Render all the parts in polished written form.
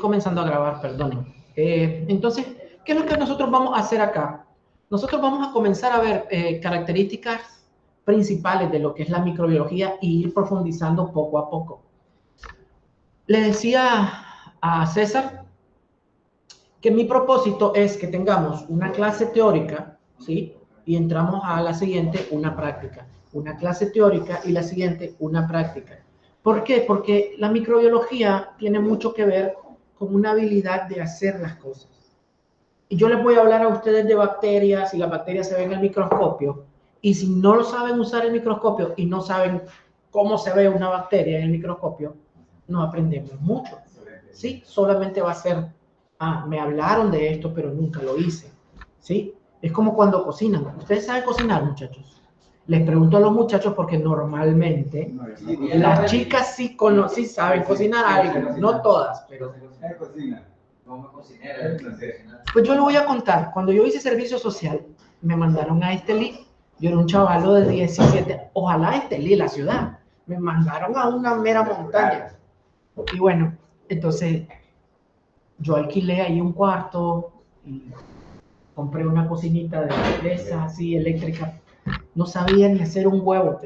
comenzando a grabar, perdón. Entonces, ¿qué es lo que nosotros vamos a hacer acá? Nosotros vamos a comenzar a ver características principales de lo que es la microbiología e ir profundizando poco a poco. Le decía a César que mi propósito es que tengamos una clase teórica, ¿sí? Y entramos a la siguiente, una práctica. Una clase teórica y la siguiente, una práctica. ¿Por qué? Porque la microbiología tiene mucho que ver con una habilidad de hacer las cosas. Y yo les voy a hablar a ustedes de bacterias, y las bacterias se ven en el microscopio, y si no lo saben usar el microscopio y no saben cómo se ve una bacteria en el microscopio, no aprendemos mucho. ¿Sí? Solamente va a ser, me hablaron de esto, pero nunca lo hice. ¿Sí? Es como cuando cocinan. ¿Ustedes saben cocinar, muchachos? Les pregunto a los muchachos porque normalmente las chicas sí saben cocinar algo, no todas, pero... Pues yo le voy a contar, cuando yo hice servicio social, me mandaron a Estelí, yo era un chavalo de 17, ojalá Estelí, la ciudad, me mandaron a una mera montaña. Y bueno, entonces yo alquilé ahí un cuarto y compré una cocinita de esas así eléctrica. No sabía ni hacer un huevo,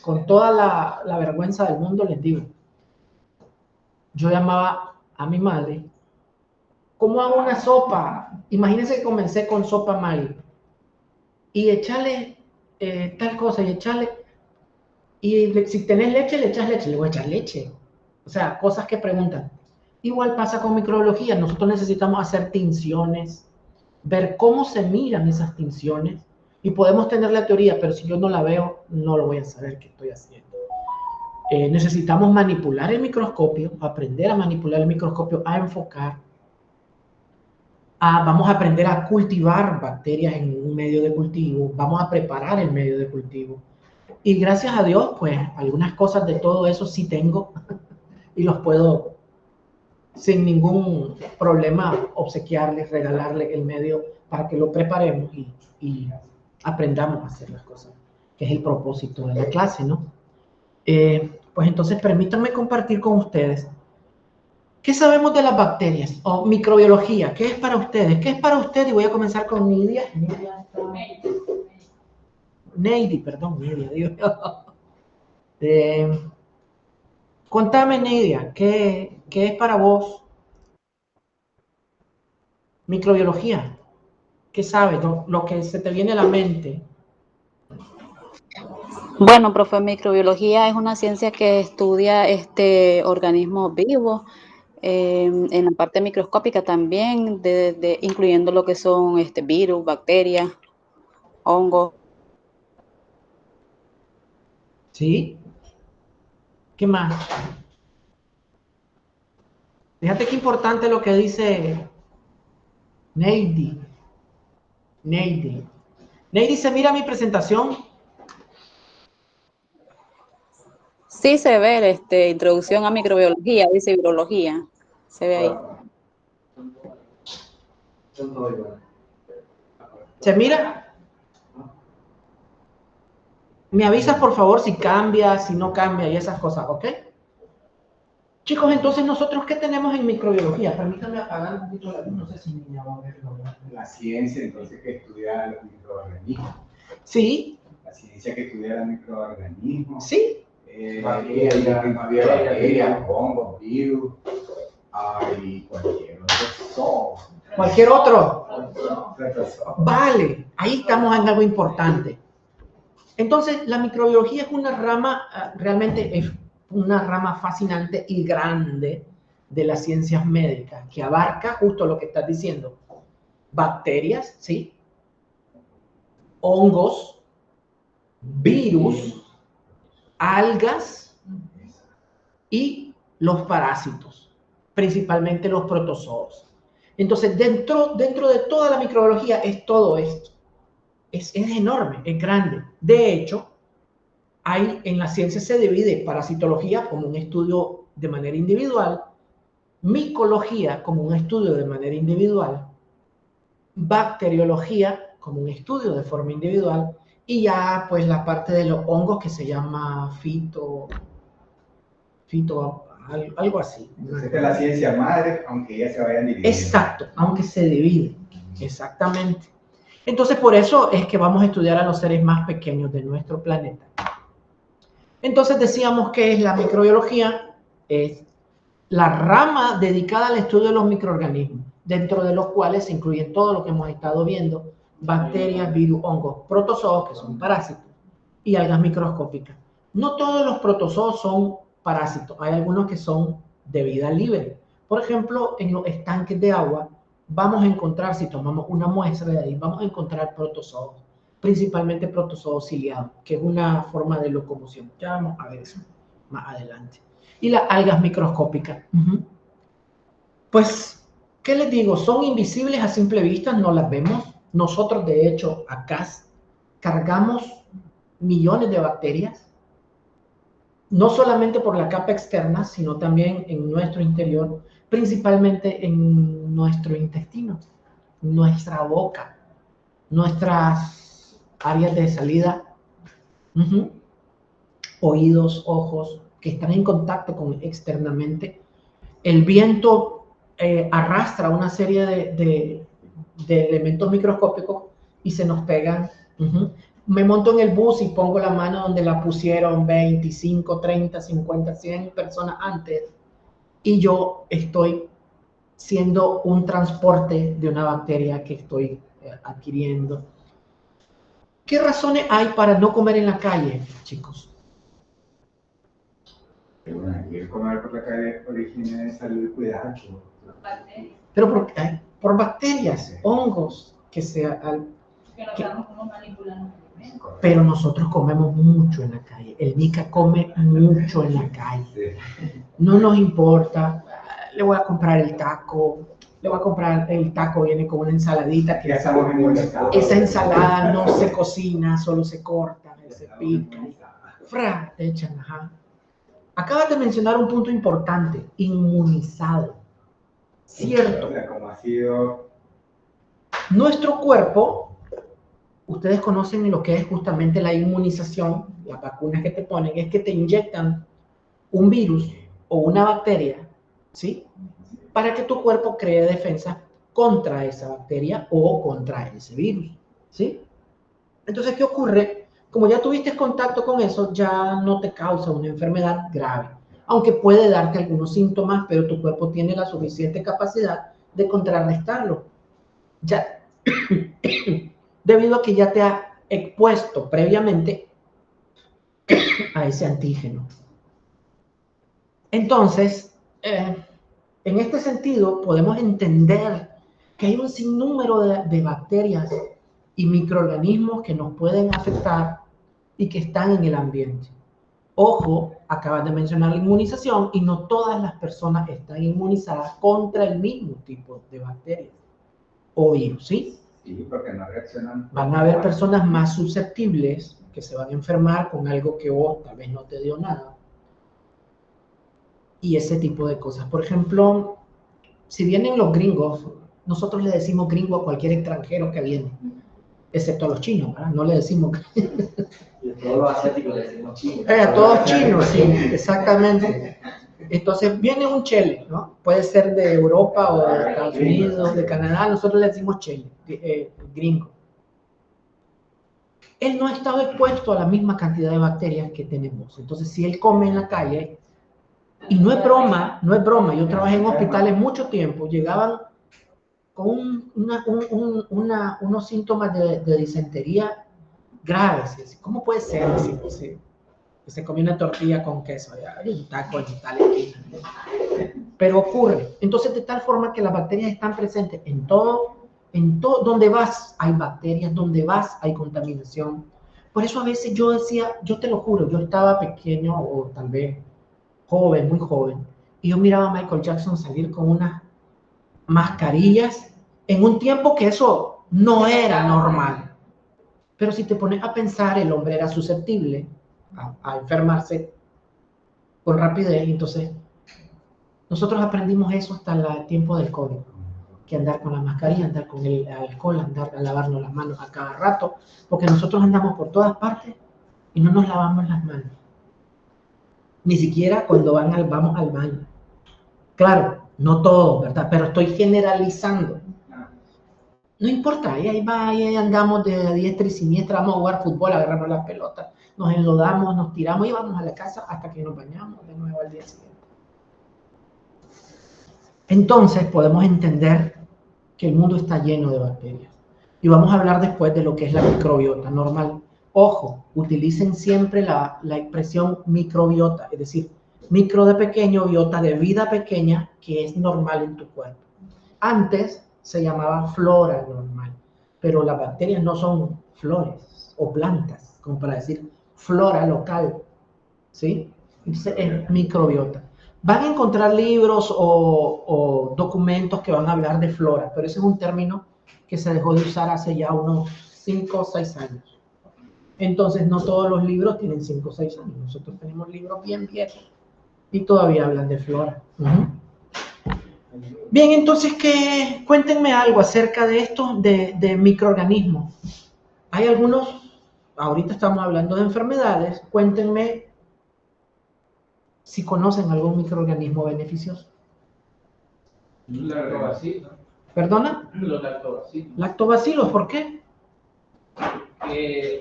con toda la vergüenza del mundo les digo. Yo llamaba a mi madre, ¿cómo hago una sopa? Imagínense que comencé con sopa Maggi y echarle tal cosa y echarle, y si tenés leche, le echas leche, le voy a echar leche. O sea, cosas que preguntan. Igual pasa con microbiología, nosotros necesitamos hacer tinciones, ver cómo se miran esas tinciones, y podemos tener la teoría, pero si yo no la veo, no lo voy a saber qué estoy haciendo. Necesitamos manipular el microscopio, aprender a manipular el microscopio, a enfocar. Vamos a aprender a cultivar bacterias en un medio de cultivo, vamos a preparar el medio de cultivo. Y gracias a Dios, pues algunas cosas de todo eso sí tengo y los puedo sin ningún problema obsequiarles, regalarles el medio para que lo preparemos y aprendamos a hacer las cosas, que es el propósito de la clase, ¿no? Pues entonces permítanme compartir con ustedes qué sabemos de las bacterias o microbiología. ¿Qué es para ustedes? ¿Qué es para usted? Y voy a comenzar con Nidia. Neidy, perdón, Nidia, digo. Contame, Nidia, ¿qué es para vos microbiología? ¿Qué sabes? Lo que se te viene a la mente. Bueno, profe, microbiología es una ciencia que estudia organismos vivos, en la parte microscópica también, incluyendo lo que son virus, bacterias, hongos. ¿Sí? ¿Qué más? Fíjate qué importante lo que dice Neidy. Neidy. Neidy, ¿se mira mi presentación? Sí se ve, introducción a microbiología, dice virología, se ve ahí. ¿Se mira? Me avisas por favor si cambia, si no cambia y esas cosas, ¿ok? Chicos, entonces nosotros, ¿qué tenemos en microbiología? Permítanme apagar un poquito la luz, no sé si me va a verlo. La ciencia, entonces, que estudia los microorganismos. Sí. La ciencia que estudia los microorganismos. Sí. Bacterias, hongos, virus, y cualquier otro. Vale, ahí estamos en algo importante. Entonces, la microbiología es una rama, realmente es una rama fascinante y grande de las ciencias médicas, que abarca justo lo que estás diciendo. Bacterias, ¿sí? Hongos, virus, algas y los parásitos, principalmente los protozoos. Entonces, dentro de toda la microbiología es todo esto. Es enorme, es grande. De hecho, en la ciencia se divide parasitología como un estudio de manera individual, micología como un estudio de manera individual, bacteriología como un estudio de forma individual, y ya pues la parte de los hongos que se llama algo así. Esta es la ciencia madre, aunque ya se vayan dividiendo. Exacto, aunque se divide. Exactamente. Entonces, por eso es que vamos a estudiar a los seres más pequeños de nuestro planeta. Entonces, decíamos que es la microbiología, es la rama dedicada al estudio de los microorganismos, dentro de los cuales se incluyen todo lo que hemos estado viendo: bacterias, virus, hongos, protozoos, que son parásitos, y algas microscópicas. No todos los protozoos son parásitos, hay algunos que son de vida libre. Por ejemplo, en los estanques de agua vamos a encontrar, si tomamos una muestra de ahí, vamos a encontrar protozoos, principalmente protozoos ciliados, que es una forma de locomoción. Ya vamos a ver eso más adelante. Y las algas microscópicas. Pues, ¿qué les digo? Son invisibles a simple vista, no las vemos. Nosotros, de hecho, acá cargamos millones de bacterias, no solamente por la capa externa, sino también en nuestro interior, principalmente en nuestro intestino, nuestra boca, nuestras áreas de salida, oídos, ojos, que están en contacto con externamente. El viento arrastra una serie de elementos microscópicos y se nos pegan. Me monto en el bus y pongo la mano donde la pusieron 25, 30, 50, 100 personas antes, y yo estoy siendo un transporte de una bacteria que estoy adquiriendo. ¿Qué razones hay para no comer en la calle, chicos? El comer por la calle origina de salud y cuidado. Pero por bacterias, hongos, que sea... Que no sabemos cómo manipular los alimentos. Pero nosotros comemos mucho en la calle. El Nica come mucho en la calle. No nos importa. Le voy a comprar el taco. Viene con una ensaladita que esa ensalada no se cocina, solo se corta, se pica. Te echan, Acabas de mencionar un punto importante: inmunizado. Cierto. Como ha sido... Nuestro cuerpo, ustedes conocen lo que es justamente la inmunización, las vacunas que te ponen, es que te inyectan un virus o una bacteria, ¿sí? Para que tu cuerpo cree defensas contra esa bacteria o contra ese virus, ¿sí? Entonces, ¿qué ocurre? Como ya tuviste contacto con eso, ya no te causa una enfermedad grave, aunque puede darte algunos síntomas, pero tu cuerpo tiene la suficiente capacidad de contrarrestarlo. Ya, debido a que ya te ha expuesto previamente a ese antígeno. Entonces, en este sentido, podemos entender que hay un sinnúmero de bacterias y microorganismos que nos pueden afectar y que están en el ambiente. Ojo, acabas de mencionar la inmunización, y no todas las personas están inmunizadas contra el mismo tipo de bacterias o virus, ¿sí? Sí, porque no reaccionan. Van a haber personas más susceptibles que se van a enfermar con algo que vos tal vez no te dio nada. Y ese tipo de cosas. Por ejemplo, si vienen los gringos, nosotros le decimos gringo a cualquier extranjero que viene, excepto a los chinos, ¿verdad? No le decimos... Y a todos los asiáticos le decimos chinos. A todos chinos, sí, exactamente. Entonces viene un chele, ¿no? Puede ser de Europa o de Estados Unidos, de Canadá, nosotros le decimos chele, gringo. Él no ha estado expuesto a la misma cantidad de bacterias que tenemos. Entonces, si él come en la calle, y no es broma, yo trabajé en hospitales mucho tiempo, llegaban con unos síntomas de disentería graves. ¿Cómo puede ser? Que se comió una tortilla con queso, hay un taco en tal esquina. Pero ocurre. Entonces, de tal forma que las bacterias están presentes en todo, donde vas hay bacterias, donde vas hay contaminación. Por eso a veces yo decía, yo te lo juro, yo estaba pequeño o tal vez joven, muy joven, y yo miraba a Michael Jackson salir con unas mascarillas en un tiempo que eso no era normal. Pero si te pones a pensar, el hombre era susceptible a enfermarse con rapidez. Entonces, nosotros aprendimos eso hasta el tiempo del COVID, que andar con la mascarilla, andar con el alcohol, andar a lavarnos las manos a cada rato, porque nosotros andamos por todas partes y no nos lavamos las manos. ni siquiera cuando vamos al baño. Claro, no todos, ¿verdad? Pero estoy generalizando. No importa, ahí va, ahí andamos de diestra y siniestra, vamos a jugar fútbol, agarramos las pelotas, nos enlodamos, nos tiramos y vamos a la casa hasta que nos bañamos de nuevo al día siguiente. Entonces podemos entender que el mundo está lleno de bacterias. Y vamos a hablar después de lo que es la microbiota normal. Ojo, utilicen siempre la expresión microbiota, es decir, micro de pequeño, biota de vida pequeña, que es normal en tu cuerpo. Antes se llamaba flora normal, pero las bacterias no son flores o plantas, como para decir flora local, ¿sí? Entonces es microbiota. Van a encontrar libros o documentos que van a hablar de flora, pero ese es un término que se dejó de usar hace ya unos 5 o 6 años. Entonces no todos los libros tienen 5 o 6 años, nosotros tenemos libros bien viejos y todavía hablan de flora. Bien, entonces cuéntenme algo acerca de esto de microorganismos. Hay algunos, ahorita estamos hablando de enfermedades, cuéntenme si conocen algún microorganismo beneficioso. Lactobacilos. ¿Perdona? Los lactobacilos. Lactobacilos, ¿por qué?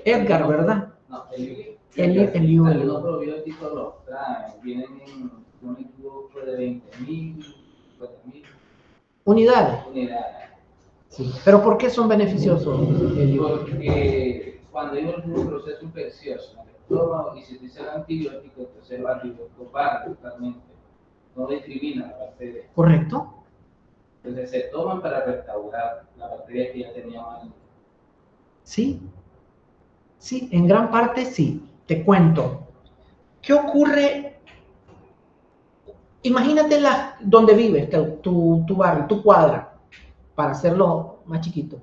Edgar, ¿verdad? No, Algunos probióticos los traen, vienen en un grupo de 20.000 unidades. Sí. ¿Pero por qué son beneficiosos? Porque cuando hay un proceso infeccioso en el estómago y se utiliza el antibiótico, entonces va a ocupar totalmente, no discrimina la bacteria. ¿Correcto? Entonces se toman para restaurar la bacteria que ya teníamos. Sí, en gran parte sí. Te cuento. ¿Qué ocurre? Imagínate donde vives, tu barrio, tu cuadra, para hacerlo más chiquito.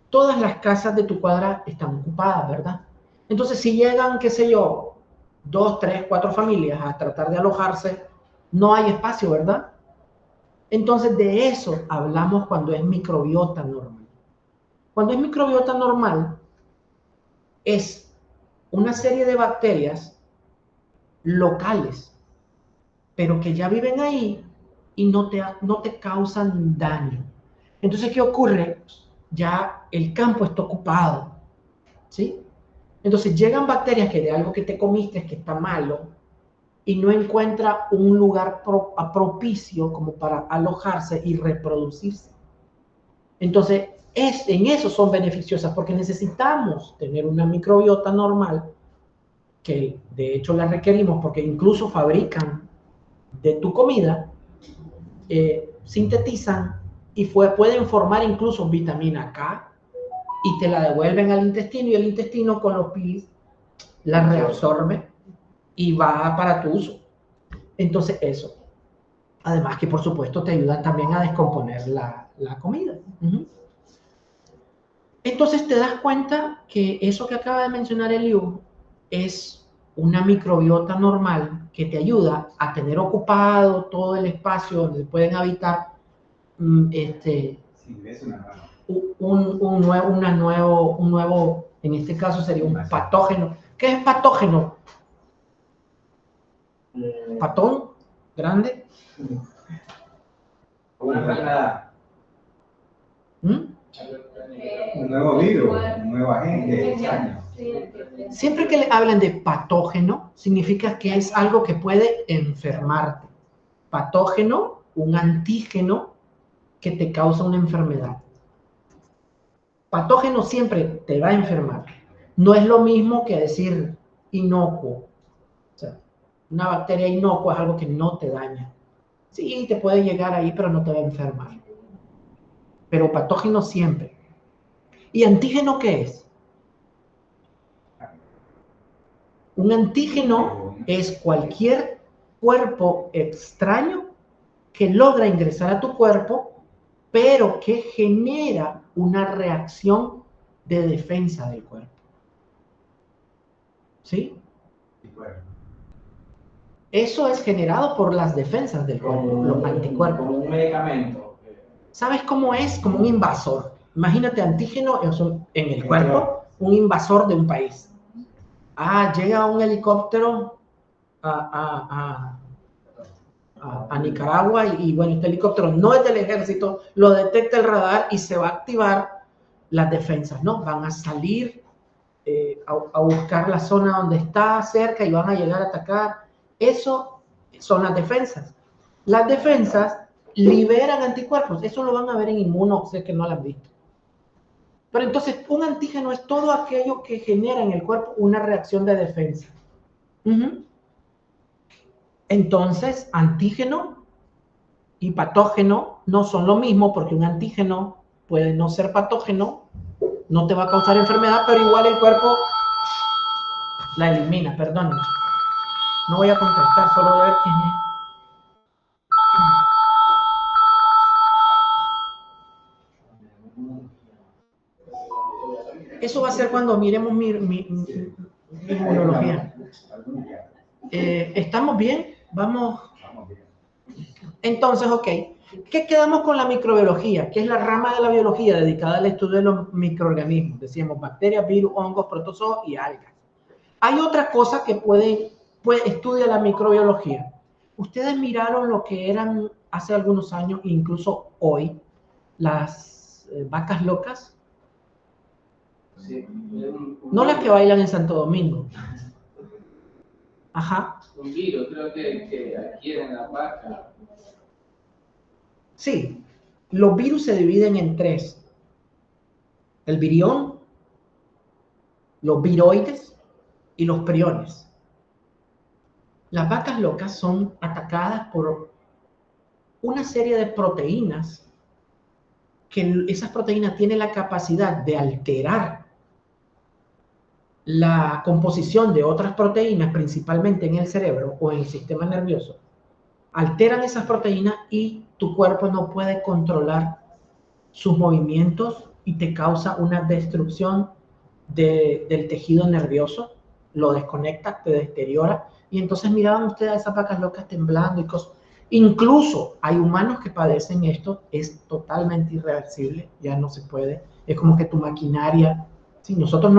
Todas las casas de tu cuadra están ocupadas, ¿verdad? Entonces, si llegan, qué sé yo, 2, 3, 4 familias a tratar de alojarse, no hay espacio, ¿verdad? Entonces, de eso hablamos cuando es microbiota normal. Cuando es microbiota normal, es una serie de bacterias locales, pero que ya viven ahí y no te causan daño. Entonces, ¿qué ocurre? Ya el campo está ocupado, ¿sí? Entonces llegan bacterias que de algo que te comiste que está malo y no encuentra un lugar propicio como para alojarse y reproducirse. Entonces, en eso son beneficiosas porque necesitamos tener una microbiota normal, que de hecho la requerimos porque incluso fabrican de tu comida, sintetizan y pueden formar incluso vitamina K y te la devuelven al intestino y el intestino con los PIS la reabsorbe y va para tu uso. Entonces eso. Además que por supuesto te ayudan también a descomponer la comida. Entonces te das cuenta que eso que acaba de mencionar Eliu es una microbiota normal que te ayuda a tener ocupado todo el espacio donde pueden habitar un nuevo, en este caso sería un patógeno. ¿Qué es patógeno? Patón, grande. Una enfermedad. Un nuevo virus, un nuevo agente extraño. Siempre que le hablan de patógeno, significa que es algo que puede enfermarte. Patógeno, un antígeno que te causa una enfermedad. Patógeno siempre te va a enfermar. No es lo mismo que decir inocuo. O sea, una bacteria inocua es algo que no te daña. Sí, te puede llegar ahí, pero no te va a enfermar. Pero patógeno siempre. ¿Y antígeno qué es? Un antígeno es cualquier cuerpo extraño que logra ingresar a tu cuerpo, pero que genera una reacción de defensa del cuerpo. ¿Sí? Eso es generado por las defensas del cuerpo, los anticuerpos. Como un medicamento. ¿Sabes cómo es? Como un invasor. Imagínate antígeno en el cuerpo, un invasor de un país. Llega un helicóptero a Nicaragua y bueno, este helicóptero no es del ejército, lo detecta el radar y se va a activar las defensas, ¿no? Van a salir a buscar la zona donde está cerca y van a llegar a atacar. Eso son las defensas. Las defensas liberan anticuerpos, eso lo van a ver en Inmuno, sé que no lo han visto. Pero entonces, un antígeno es todo aquello que genera en el cuerpo una reacción de defensa. Entonces, antígeno y patógeno no son lo mismo, porque un antígeno puede no ser patógeno, no te va a causar enfermedad, pero igual el cuerpo la elimina. Perdónenme. No voy a contestar, solo voy a ver quién es. Eso va a ser cuando miremos mi inmunología. ¿Estamos bien? Vamos. Entonces, ok. ¿Qué quedamos con la microbiología? Que es la rama de la biología dedicada al estudio de los microorganismos. Decíamos bacterias, virus, hongos, protozoos y algas. Hay otra cosa que puede estudiar la microbiología. Ustedes miraron lo que eran hace algunos años, incluso hoy, las vacas locas. Sí. No las que bailan en Santo Domingo. Ajá. Un virus, creo que adquieren la vaca. Sí, los virus se dividen en tres. El virión, los viroides y los priones. Las vacas locas son atacadas por una serie de proteínas que esas proteínas tienen la capacidad de alterar la composición de otras proteínas, principalmente en el cerebro o en el sistema nervioso. Alteran esas proteínas y tu cuerpo no puede controlar sus movimientos y te causa una destrucción del tejido nervioso, lo desconecta, te deteriora, y entonces miraban ustedes a esas vacas locas temblando y cosas. Incluso hay humanos que padecen esto, es totalmente irreversible, ya no se puede, es como que tu maquinaria, si nosotros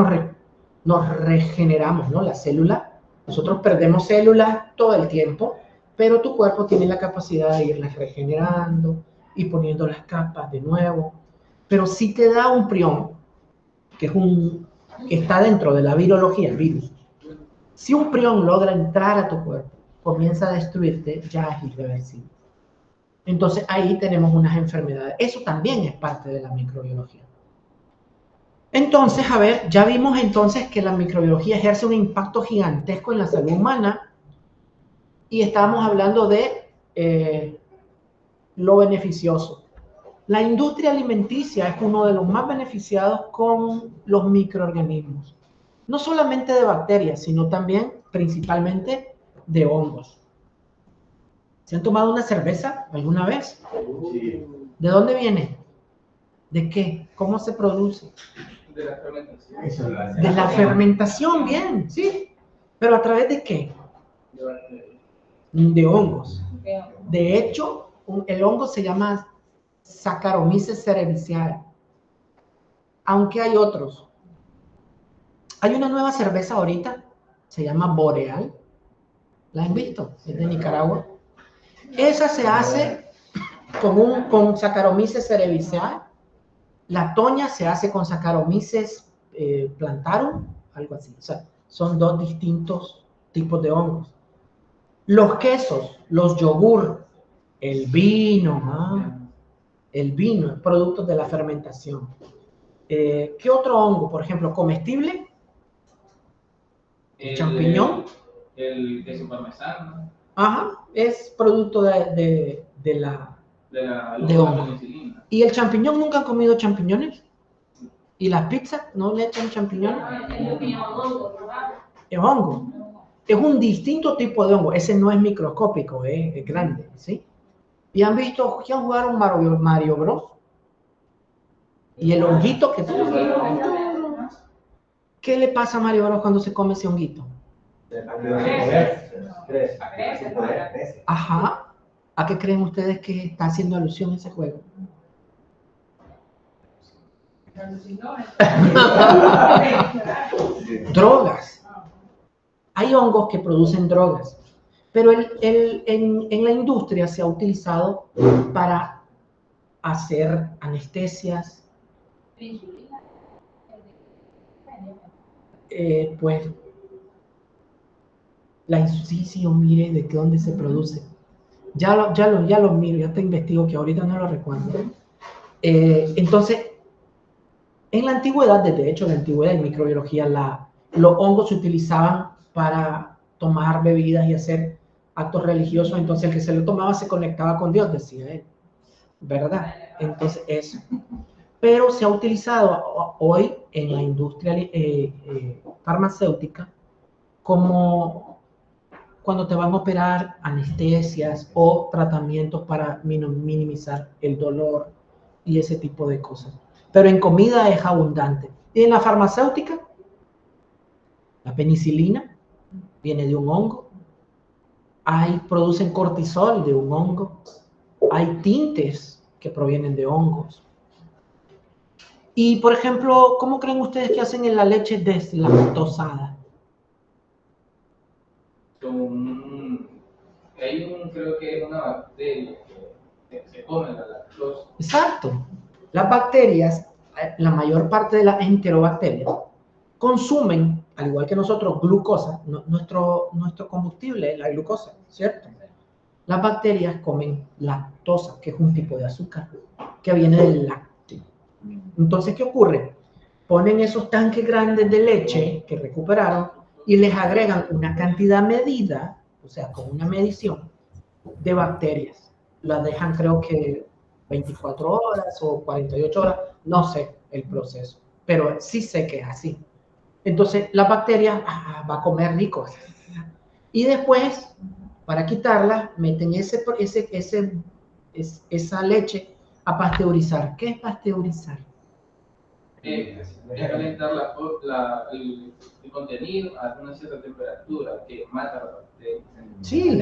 nos regeneramos, ¿no? La célula, nosotros perdemos células todo el tiempo, pero tu cuerpo tiene la capacidad de irlas regenerando y poniendo las capas de nuevo. Pero si te da un prión, que está dentro de la virología, el virus, si un prión logra entrar a tu cuerpo, comienza a destruirte, ya es irreversible. Entonces ahí tenemos unas enfermedades. Eso también es parte de la microbiología. Entonces, a ver, ya vimos entonces que la microbiología ejerce un impacto gigantesco en la salud humana y estábamos hablando de lo beneficioso. La industria alimenticia es uno de los más beneficiados con los microorganismos. No solamente de bacterias, sino también principalmente de hongos. ¿Se han tomado una cerveza alguna vez? Sí. ¿De dónde viene? ¿De qué? ¿Cómo se produce? De la fermentación. Eso lo hace. De la fermentación, bien, sí. ¿Pero a través de qué? De bacterias. De hongos. De hecho, el hongo se llama Saccharomyces cerevisiae. Aunque hay otros. Hay una nueva cerveza ahorita, se llama Boreal. ¿La han visto? Es de Nicaragua. Esa se hace con Saccharomyces cerevisiae. La toña se hace con Saccharomyces plantarum, algo así. O sea, son dos distintos tipos de hongos. Los quesos, los yogur, el vino, el vino es producto de la fermentación. ¿Qué otro hongo, por ejemplo, comestible? ¿El champiñón? El queso parmesano. Ajá, es producto de hongo. Penicilina. ¿Y el champiñón? ¿Nunca han comido champiñones? ¿Y las pizzas no le echan champiñones? Es hongo. Es un distinto tipo de hongo. Ese no es microscópico, es grande, ¿sí? ¿Y han visto, quién jugaron Mario Bros? Y el honguito que... ¿Qué le pasa a Mario Bros cuando se come ese honguito? Ajá. ¿A qué creen ustedes que está haciendo alusión ese juego? Drogas. Hay hongos que producen drogas. Pero en la industria se ha utilizado para hacer anestesias, pues la insuficiencia, mire de qué dónde se produce. Ya lo miro, ya te investigo, que ahorita no lo recuerdo. Entonces, en la antigüedad, desde hecho, en la antigüedad en microbiología, los hongos se utilizaban para tomar bebidas y hacer actos religiosos. Entonces, el que se lo tomaba se conectaba con Dios, decía él. ¿Verdad? Entonces, eso. Pero se ha utilizado hoy en la industria farmacéutica como cuando te van a operar anestesias o tratamientos para minimizar el dolor y ese tipo de cosas. Pero en comida es abundante. Y en la farmacéutica, la penicilina viene de un hongo. Producen cortisol de un hongo. Hay tintes que provienen de hongos. Y, por ejemplo, ¿cómo creen ustedes que hacen en la leche deslactosada? Creo que es una bacteria que se come la lactosa. Exacto. Las bacterias, la mayor parte de las enterobacterias, consumen, al igual que nosotros, glucosa, nuestro combustible, la glucosa, ¿cierto? Las bacterias comen lactosa, que es un tipo de azúcar que viene del lácteo. Entonces, ¿qué ocurre? Ponen esos tanques grandes de leche que recuperaron y les agregan una cantidad medida, o sea, con una medición de bacterias. Las dejan, creo que 24 horas o 48 horas, no sé el proceso, pero sí sé que es así. Entonces, la bacteria va a comer rico. Y después, para quitarla, meten esa leche a pasteurizar. ¿Qué es pasteurizar? Es calentar el contenido a una cierta temperatura que mata la bacteria. Sí,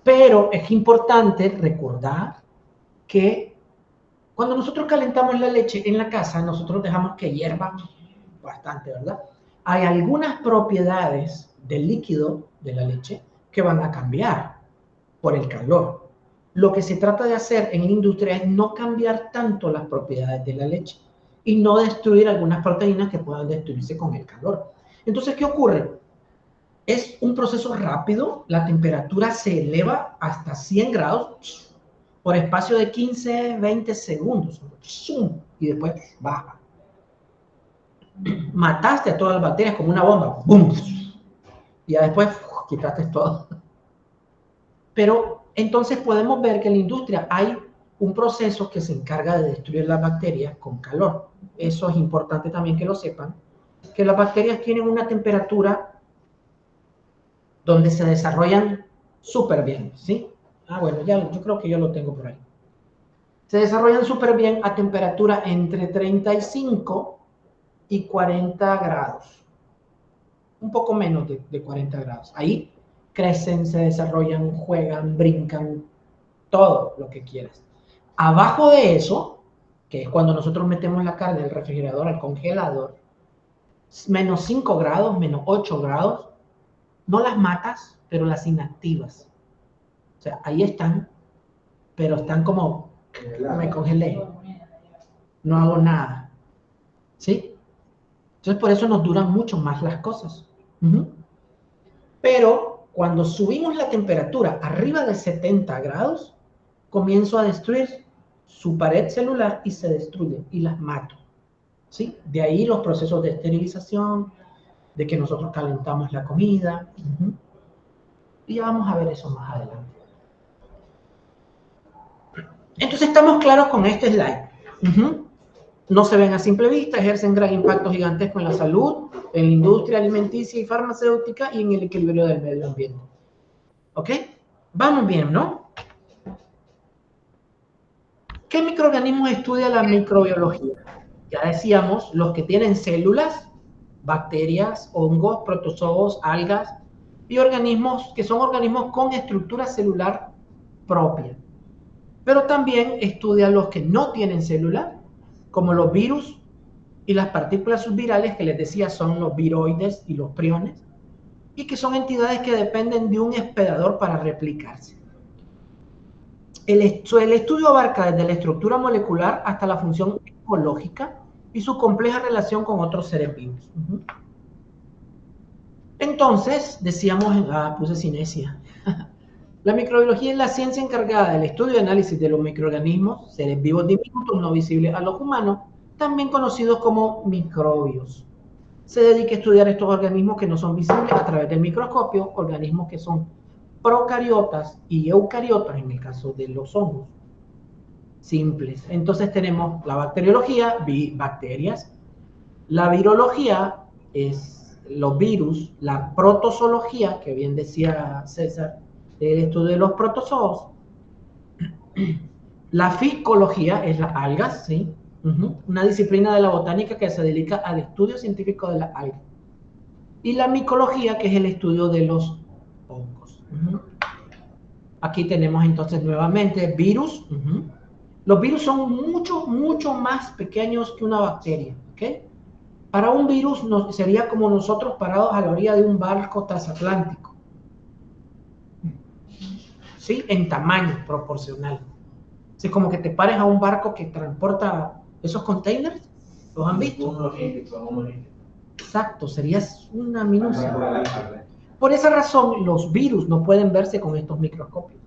pero es importante recordar que cuando nosotros calentamos la leche en la casa, nosotros dejamos que hierva bastante, ¿verdad? Hay algunas propiedades del líquido de la leche que van a cambiar por el calor. Lo que se trata de hacer en la industria es no cambiar tanto las propiedades de la leche y no destruir algunas proteínas que puedan destruirse con el calor. Entonces, ¿qué ocurre? Es un proceso rápido, la temperatura se eleva hasta 100 grados por espacio de 15, 20 segundos y después baja. Mataste a todas las bacterias como una bomba, ¡bum! Y ya después quitaste todo. Pero entonces podemos ver que en la industria hay un proceso que se encarga de destruir las bacterias con calor. Eso es importante también que lo sepan, que las bacterias tienen una temperatura donde se desarrollan súper bien, ¿sí? Bueno, yo creo que yo lo tengo por ahí. Se desarrollan súper bien a temperatura entre 35 y 40 grados. Un poco menos de 40 grados. Ahí crecen, se desarrollan, juegan, brincan, todo lo que quieras. Abajo de eso, que es cuando nosotros metemos la carne del refrigerador al congelador, menos 5 grados, menos 8 grados, no las matas, pero las inactivas. O sea, ahí están, pero están como, me congelé, no hago nada. ¿Sí? Entonces, por eso nos duran mucho más las cosas. Pero cuando subimos la temperatura arriba de 70 grados, comienzo a destruir su pared celular y se destruye y las mato. ¿Sí? De ahí los procesos de esterilización, de que nosotros calentamos la comida. Y ya vamos a ver eso más adelante. Entonces estamos claros con este slide. No se ven a simple vista, ejercen gran impacto gigantesco en la salud, en la industria alimenticia y farmacéutica y en el equilibrio del medio ambiente. ¿Ok? Vamos bien, ¿no? ¿Qué microorganismos estudia la microbiología? Ya decíamos, los que tienen células, bacterias, hongos, protozoos, algas y organismos que son organismos con estructura celular propia. Pero también estudia los que no tienen células, como los virus y las partículas subvirales que les decía son los viroides y los priones. y que son entidades que dependen de un hospedador para replicarse. El estudio abarca desde la estructura molecular hasta la función ecológica y su compleja relación con otros seres vivos. Entonces, decíamos, puse cinesia. La microbiología es la ciencia encargada del estudio y análisis de los microorganismos, seres vivos diminutos no visibles a los humanos, también conocidos como microbios. Se dedica a estudiar estos organismos que no son visibles a través del microscopio, organismos que son procariotas y eucariotas en el caso de los hongos simples. Entonces tenemos la bacteriología, bacterias, la virología es los virus, la protozoología, que bien decía César, el estudio de los protozoos, la ficología es las algas, ¿sí? Una disciplina de la botánica que se dedica al estudio científico de las algas, y la micología, que es el estudio de los hongos. Aquí tenemos entonces nuevamente virus. Los virus son mucho más pequeños que una bacteria, ¿ok? Para un virus sería como nosotros parados a la orilla de un barco transatlántico, ¿sí? En tamaño proporcional. Es como que te pares a un barco que transporta esos containers. ¿Los han visto? Exacto, sería una minucia. Por esa razón, los virus no pueden verse con estos microscopios.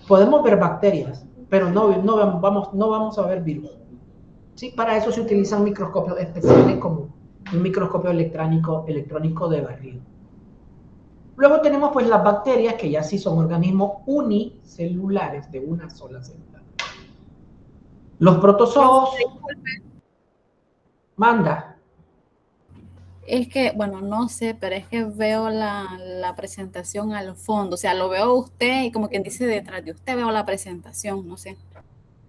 Podemos ver bacterias, pero no vamos a ver virus. ¿Sí? Para eso se utilizan microscopios especiales como un microscopio electrónico de barrido. Luego tenemos pues las bacterias, que ya sí son organismos unicelulares de una sola célula. Los protozoos. Manda. Es que, bueno, no sé, pero es que veo la presentación al fondo. O sea, lo veo usted y como quien dice detrás de usted veo la presentación, no sé.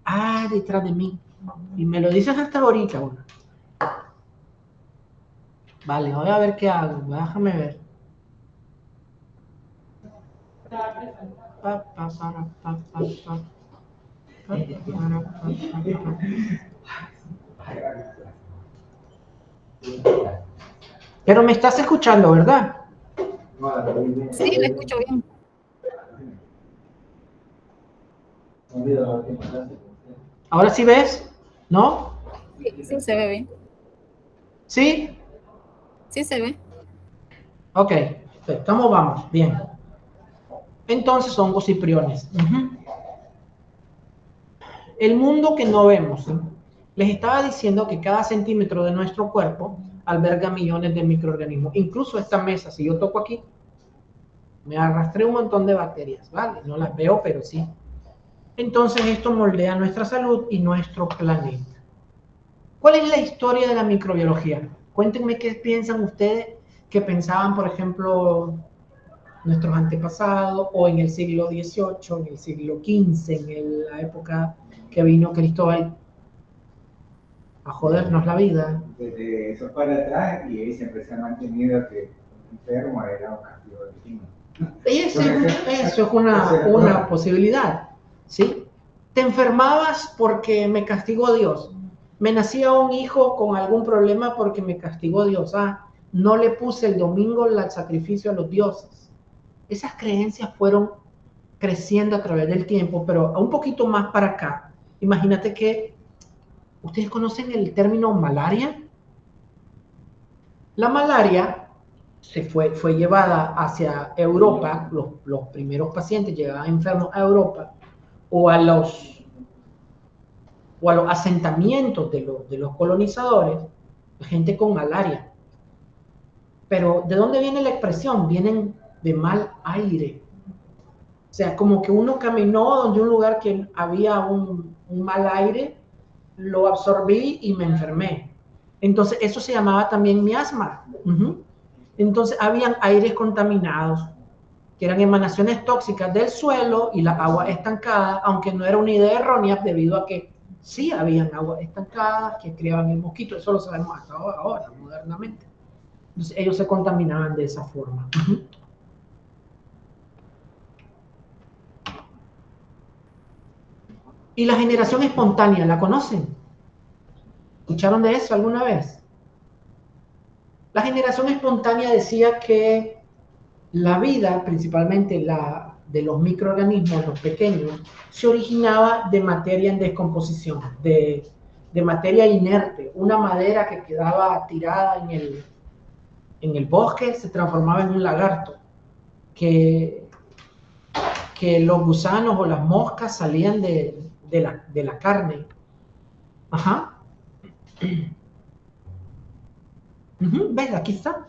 Ah, detrás de mí. Y me lo dices hasta ahorita, bueno. Vale, voy a ver qué hago. Déjame ver. Pero me estás escuchando, ¿verdad? Sí, lo escucho bien. ¿Ahora sí ves? ¿No? Sí, se ve bien. ¿Sí? Sí, se ve. Ok, estamos, vamos, bien. Entonces, hongos y priones. El mundo que no vemos, ¿sí? Les estaba diciendo que cada centímetro de nuestro cuerpo alberga millones de microorganismos. Incluso esta mesa, si yo toco aquí, me arrastré un montón de bacterias, ¿vale? No las veo, pero sí. Entonces, esto moldea nuestra salud y nuestro planeta. ¿Cuál es la historia de la microbiología? Cuéntenme qué piensan ustedes, que pensaban, por ejemplo, nuestros antepasados, o en el siglo XVIII, en el siglo XV, en la época que vino Cristóbal a jodernos la vida. Desde eso para atrás, y ahí siempre se ha mantenido que un enfermo era un castigo divino. Y eso es una posibilidad, ¿sí? Te enfermabas porque me castigó Dios. Me nacía un hijo con algún problema porque me castigó Dios. No le puse el domingo el sacrificio a los dioses. Esas creencias fueron creciendo a través del tiempo, pero un poquito más para acá. Imagínate que, ¿ustedes conocen el término malaria? La malaria fue llevada hacia Europa, los primeros pacientes llegaban enfermos a Europa, o a los asentamientos de los colonizadores, gente con malaria. Pero ¿de dónde viene la expresión? Vienen de mal aire. O sea, como que uno caminó donde un lugar que había un mal aire, lo absorbí y me enfermé. Entonces, eso se llamaba también miasma. Entonces, habían aires contaminados, que eran emanaciones tóxicas del suelo y la agua estancada, aunque no era una idea errónea, debido a que sí habían agua estancada que criaban el mosquito. Eso lo sabemos hasta ahora, modernamente. Entonces, ellos se contaminaban de esa forma. Y la generación espontánea, ¿la conocen? ¿Escucharon de eso alguna vez? La generación espontánea decía que la vida, principalmente la de los microorganismos, los pequeños, se originaba de materia en descomposición, de materia inerte. Una madera que quedaba tirada en el bosque se transformaba en un lagarto, que los gusanos o las moscas salían de la carne. Ajá. ¿Ves? Aquí está.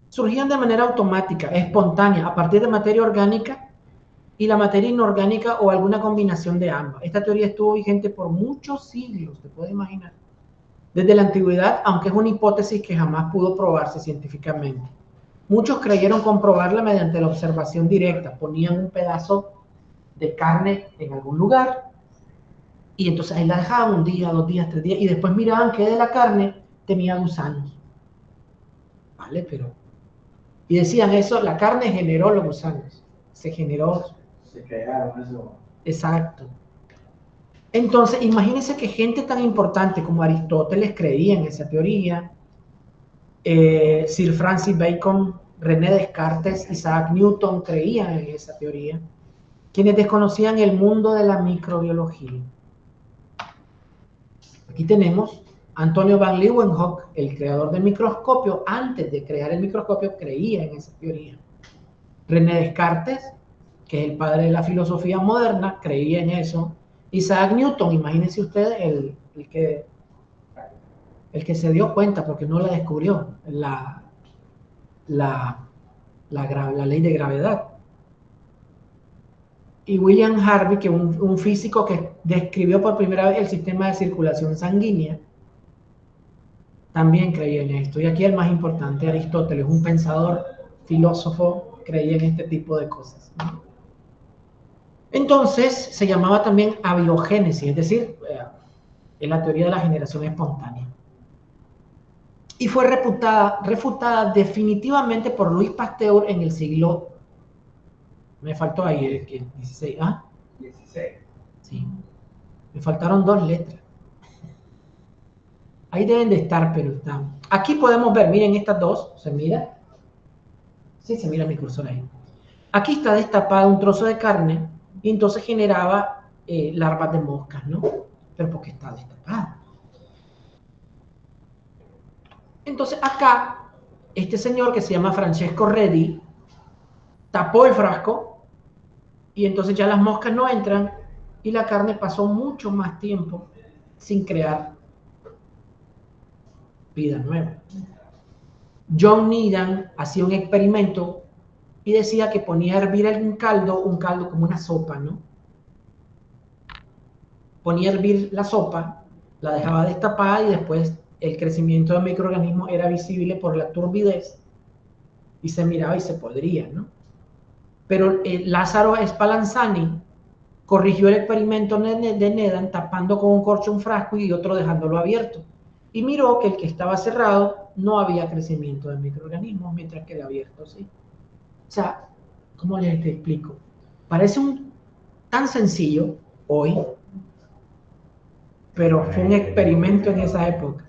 Surgían de manera automática, espontánea, a partir de materia orgánica y la materia inorgánica o alguna combinación de ambas. Esta teoría estuvo vigente por muchos siglos, te puedes imaginar. Desde la antigüedad, aunque es una hipótesis que jamás pudo probarse científicamente. Muchos creyeron comprobarla mediante la observación directa. Ponían un pedazo de carne en algún lugar y entonces ahí la dejaban un día, 2 días, 3 días y después miraban que de la carne tenía gusanos. ¿Vale? Y decían eso, la carne generó los gusanos. Se crearon eso. Exacto. Entonces, imagínense que gente tan importante como Aristóteles creía en esa teoría, Sir Francis Bacon, René Descartes, Isaac Newton creían en esa teoría, quienes desconocían el mundo de la microbiología. Aquí tenemos Antonio van Leeuwenhoek, el creador del microscopio. Antes de crear el microscopio creía en esa teoría. René Descartes, que es el padre de la filosofía moderna, creía en eso. Isaac Newton, imagínense ustedes el que se dio cuenta, porque no la descubrió, la ley de gravedad. Y William Harvey, que un físico que describió por primera vez el sistema de circulación sanguínea, también creía en esto. Y aquí el más importante, Aristóteles, un pensador, filósofo, creía en este tipo de cosas, ¿no? Entonces, se llamaba también abiogénesis, es decir, en la teoría de la generación espontánea. Y fue refutada definitivamente por Louis Pasteur en el siglo... Me faltó ahí el 16. ¿Ah? 16. Sí. Me faltaron 2 letras. Ahí deben de estar, pero están. Aquí podemos ver, miren estas dos. ¿Se mira? Sí, se mira mi cursor ahí. Aquí está destapada un trozo de carne y entonces generaba larvas de moscas, ¿no? Pero porque está destapada. Entonces acá, este señor que se llama Francesco Redi, tapó el frasco y entonces ya las moscas no entran y la carne pasó mucho más tiempo sin crear vida nueva. John Needham hacía un experimento y decía que ponía a hervir un caldo como una sopa, ¿no? Ponía a hervir la sopa, la dejaba destapada y después el crecimiento del microorganismo era visible por la turbidez y se miraba y se podría, ¿no? Pero Lázaro Spallanzani corrigió el experimento de Needham tapando con un corcho un frasco y otro dejándolo abierto. Y miró que el que estaba cerrado no había crecimiento de microorganismos, mientras que el abierto sí. O sea, ¿cómo les explico? Parece tan sencillo hoy, pero fue un experimento en esa época.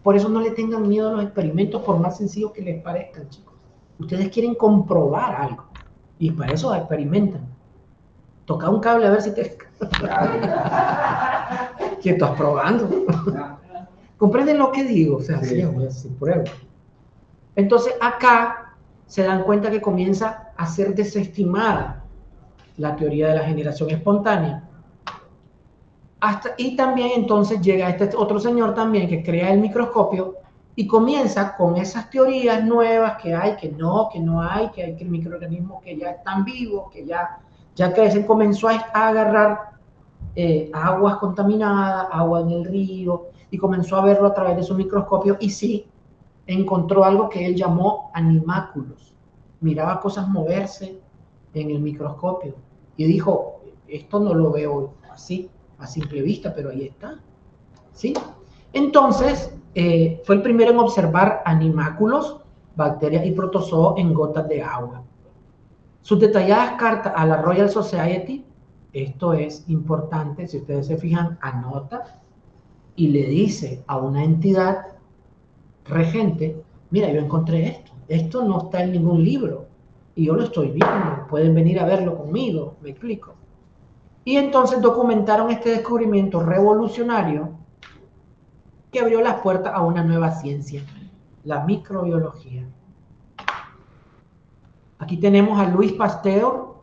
Por eso no le tengan miedo a los experimentos, por más sencillos que les parezcan, chicos. Ustedes quieren comprobar algo y para eso experimentan. Toca un cable a ver si te... ¿Qué estás probando? ¿Comprenden lo que digo? O sea, sí, sin prueba. Entonces acá se dan cuenta que comienza a ser desestimada la teoría de la generación espontánea. Y también entonces llega este otro señor también que crea el microscopio y comienza con esas teorías nuevas que hay, que no hay, que hay microorganismos que ya están vivos, que ya crecen. Comenzó a agarrar aguas contaminadas, agua en el río, y comenzó a verlo a través de su microscopio y sí, encontró algo que él llamó animáculos. Miraba cosas moverse en el microscopio y dijo, esto no lo veo así, a simple vista, pero ahí está, ¿sí? Entonces, fue el primero en observar animáculos, bacterias y protozoos en gotas de agua. Sus detalladas cartas a la Royal Society, esto es importante, si ustedes se fijan, anota y le dice a una entidad regente, mira, yo encontré esto. Esto no está en ningún libro y yo lo estoy viendo, pueden venir a verlo conmigo, me explico. Y entonces documentaron este descubrimiento revolucionario que abrió las puertas a una nueva ciencia, la microbiología. Aquí tenemos a Louis Pasteur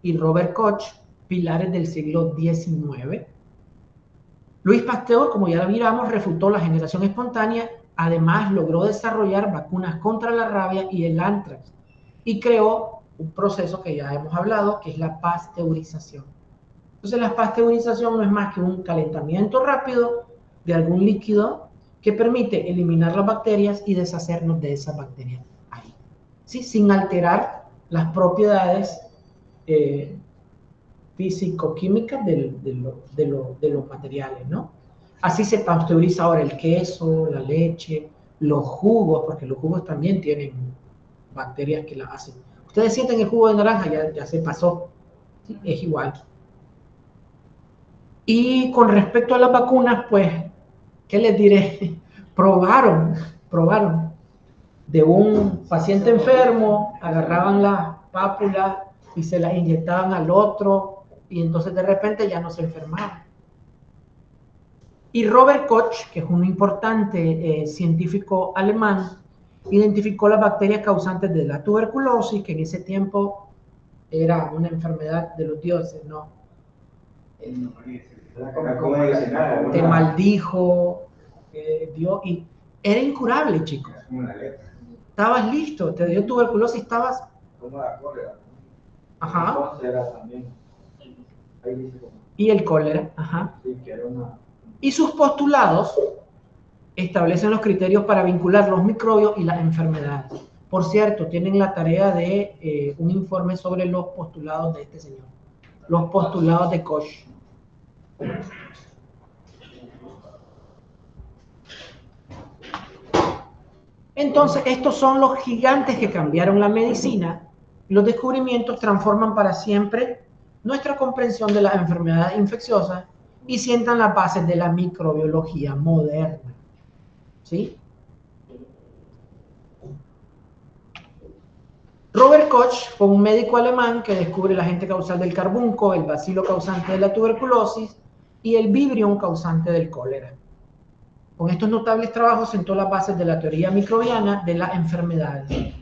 y Robert Koch, pilares del siglo XIX. Louis Pasteur, como ya lo miramos, refutó la generación espontánea, además logró desarrollar vacunas contra la rabia y el anthrax, y creó un proceso que ya hemos hablado, que es la pasteurización. Entonces la pasteurización no es más que un calentamiento rápido de algún líquido que permite eliminar las bacterias y deshacernos de esas bacterias ahí, ¿sí? Sin alterar las propiedades físico-químicas de los materiales, ¿no? Así se pasteuriza ahora el queso, la leche, los jugos, porque los jugos también tienen bacterias que las hacen. Ustedes sienten el jugo de naranja, ya se pasó, ¿sí? Es igual. Y con respecto a las vacunas, pues, ¿qué les diré? Probaron de un paciente enfermo, agarraban las pápulas y se las inyectaban al otro, y entonces de repente ya no se enfermaban. Y Robert Koch, que es un importante científico alemán, identificó las bacterias causantes de la tuberculosis, que en ese tiempo era una enfermedad de los dioses, ¿no? Te maldijo, Dios, y era incurable, chicos. Estabas listo, te dio tuberculosis, estabas... Como la cólera. Ajá. También. Y el cólera, ajá. Sí, que era una... Y sus postulados establecen los criterios para vincular los microbios y las enfermedades. Por cierto, tienen la tarea de un informe sobre los postulados de este señor, los postulados de Koch. Entonces, estos son los gigantes que cambiaron la medicina. Los descubrimientos transforman para siempre nuestra comprensión de las enfermedades infecciosas y sientan las bases de la microbiología moderna. ¿Sí? Robert Koch fue un médico alemán que descubre el agente causal del carbunco, el bacilo causante de la tuberculosis y el vibrión causante del cólera. Con estos notables trabajos sentó las bases de la teoría microbiana de las enfermedades.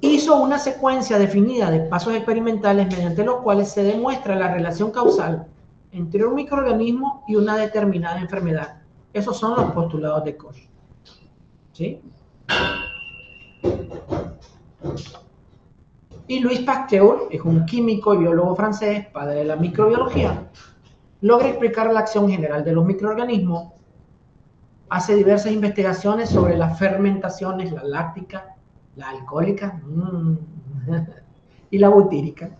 Hizo una secuencia definida de pasos experimentales mediante los cuales se demuestra la relación causal entre un microorganismo y una determinada enfermedad. Esos son los postulados de Koch. ¿Sí? Y Louis Pasteur, es un químico y biólogo francés, padre de la microbiología, logra explicar la acción general de los microorganismos, hace diversas investigaciones sobre las fermentaciones, la láctica, la alcohólica y la butírica.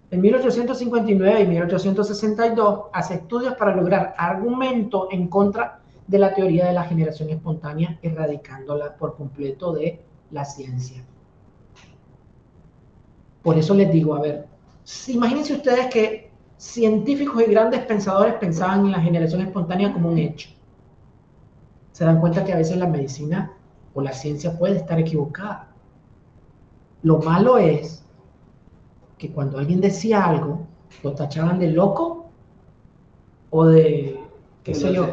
En 1859 y 1862 hace estudios para lograr argumentos en contra de la teoría de la generación espontánea, erradicándola por completo de la ciencia. Por eso les digo, a ver, imagínense ustedes que científicos y grandes pensadores pensaban en la generación espontánea como un hecho. Se dan cuenta que a veces la medicina o la ciencia puede estar equivocada. Lo malo es que cuando alguien decía algo, lo tachaban de loco o de, qué sé yo,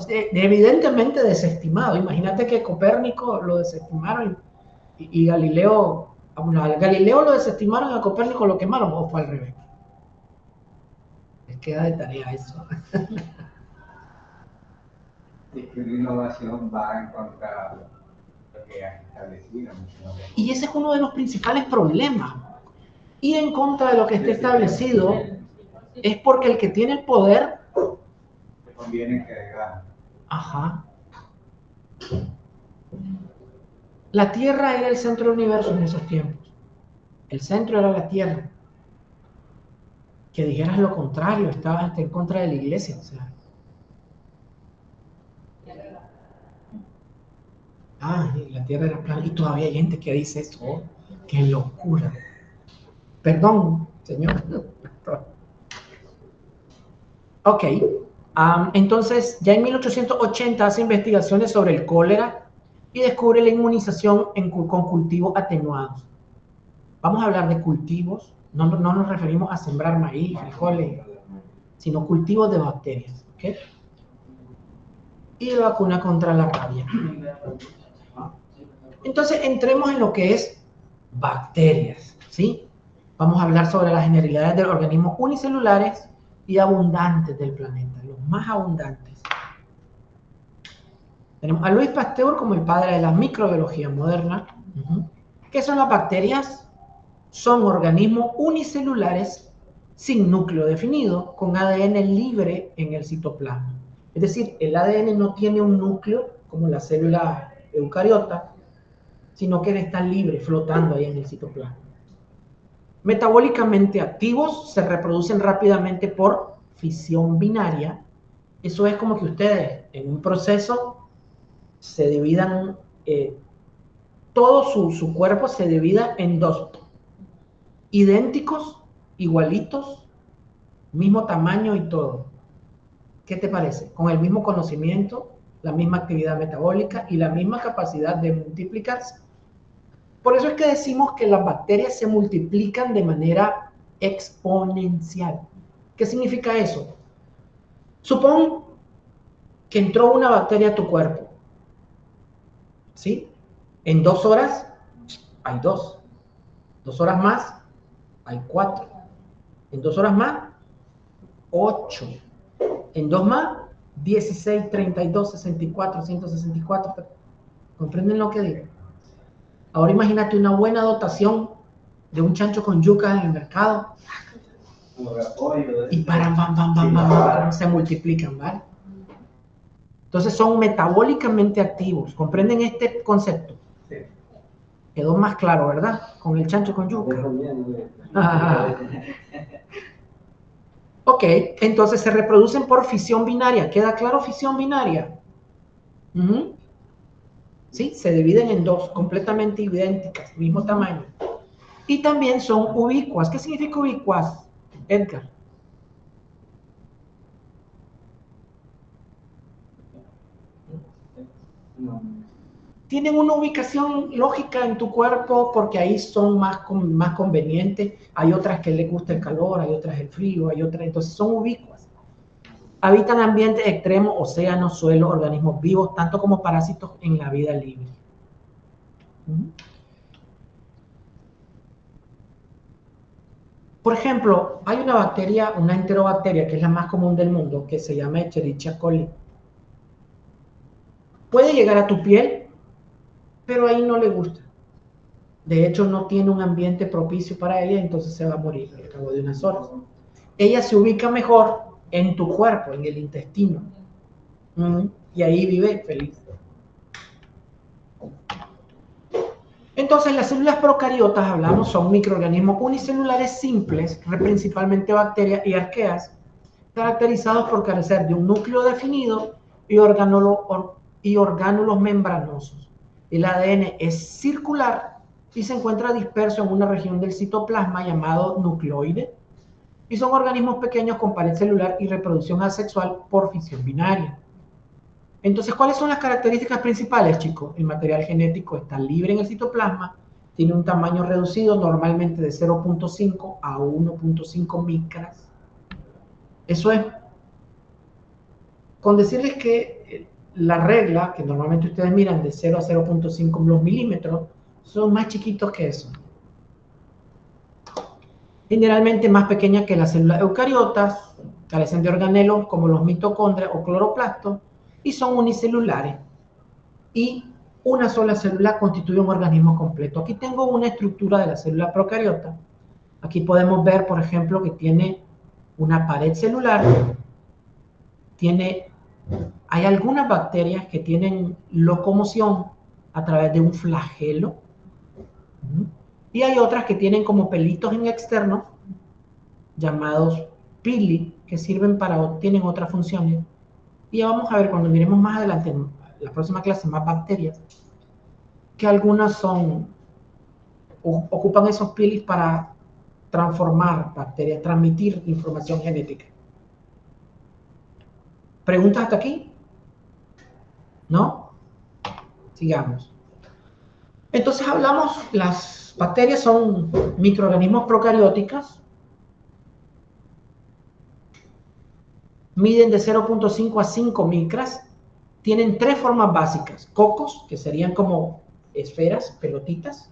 evidentemente desestimado. Imagínate que Copérnico lo desestimaron y Galileo, bueno, a Galileo lo desestimaron y a Copérnico lo quemaron, o fue al revés. Les queda de tarea eso. Es que la innovación va en contra de lo que han establecido. Y ese es uno de los principales problemas. Ir en contra de lo que esté establecido es porque el que tiene el poder... Le conviene que haga. Ajá. La Tierra era el centro del universo en esos tiempos. El centro era la Tierra. Que dijeras lo contrario, estabas en contra de la iglesia. O sea. La Tierra era plana. Y todavía hay gente que dice eso. Oh, ¡qué locura! Perdón, señor. Ok. Entonces, ya en 1880 hace investigaciones sobre el cólera y descubre la inmunización con cultivos atenuados. Vamos a hablar de cultivos, no nos referimos a sembrar maíz, frijoles, sino cultivos de bacterias. ¿Okay? Y la vacuna contra la rabia. Entonces, entremos en lo que es bacterias, ¿sí? Vamos a hablar sobre las generalidades de los organismos unicelulares y abundantes del planeta, los más abundantes. Tenemos a Louis Pasteur como el padre de la microbiología moderna. ¿Qué son las bacterias? Son organismos unicelulares sin núcleo definido, con ADN libre en el citoplasma. Es decir, el ADN no tiene un núcleo como la célula eucariota, sino que está libre, flotando ahí en el citoplasma. Metabólicamente activos, se reproducen rápidamente por fisión binaria. Eso es como que ustedes en un proceso se dividan, todo su cuerpo se divida en dos, idénticos, igualitos, mismo tamaño y todo. ¿Qué te parece? Con el mismo conocimiento, la misma actividad metabólica y la misma capacidad de multiplicarse. Por eso es que decimos que las bacterias se multiplican de manera exponencial. ¿Qué significa eso? Supón que entró una bacteria a tu cuerpo, ¿sí? En 2 horas hay 2. 2 horas más hay 4. En 2 horas más, 8. En 2 más, 16, 32, 64, 164. ¿Comprenden lo que digo? Ahora imagínate una buena dotación de un chancho con yuca en el mercado. Y paran, cómo se multiplican, ¿vale? Entonces son metabólicamente activos. ¿Comprenden este concepto? Sí. Quedó más claro, ¿verdad? Con el chancho con yuca. Ok, entonces se reproducen por fisión binaria. ¿Queda claro fisión binaria? ¿Sí? Se dividen en 2, completamente idénticas, mismo tamaño. Y también son ubicuas. ¿Qué significa ubicuas, Edgar? Tienen una ubicación lógica en tu cuerpo porque ahí son más convenientes. Hay otras que les gusta el calor, hay otras el frío, hay otras, entonces son ubicuas. Habitan ambientes extremos, océanos, suelos, organismos vivos, tanto como parásitos en la vida libre. Por ejemplo, hay una bacteria, una enterobacteria, que es la más común del mundo, que se llama Escherichia coli. Puede llegar a tu piel, pero ahí no le gusta. De hecho, no tiene un ambiente propicio para ella, entonces se va a morir al cabo de unas horas. Ella se ubica mejor en tu cuerpo, en el intestino. Y ahí vive feliz. Entonces, las células procariotas, hablamos, son microorganismos unicelulares simples, principalmente bacterias y arqueas, caracterizados por carecer de un núcleo definido y orgánulos membranosos. El ADN es circular y se encuentra disperso en una región del citoplasma llamado nucleoide, y son organismos pequeños con pared celular y reproducción asexual por fisión binaria. Entonces, ¿cuáles son las características principales, chicos? El material genético está libre en el citoplasma, tiene un tamaño reducido, normalmente de 0.5 a 1.5 micras. Eso es. Con decirles que la regla, que normalmente ustedes miran de 0 a 0.5 milímetros, son más chiquitos que eso. Generalmente más pequeñas que las células eucariotas, carecen de organelos como los mitocondrias o cloroplastos, y son unicelulares. Y una sola célula constituye un organismo completo. Aquí tengo una estructura de la célula procariota. Aquí podemos ver, por ejemplo, que tiene una pared celular, hay algunas bacterias que tienen locomoción a través de un flagelo, y hay otras que tienen como pelitos en externo, llamados pili, que tienen otras funciones. Y ya vamos a ver cuando miremos más adelante, en la próxima clase, más bacterias, que algunas ocupan esos pilis para transformar bacterias, transmitir información genética. ¿Preguntas hasta aquí? ¿No? Sigamos. Entonces hablamos, las bacterias son microorganismos procarióticos, miden de 0.5 a 5 micras, tienen 3 formas básicas: cocos, que serían como esferas, pelotitas.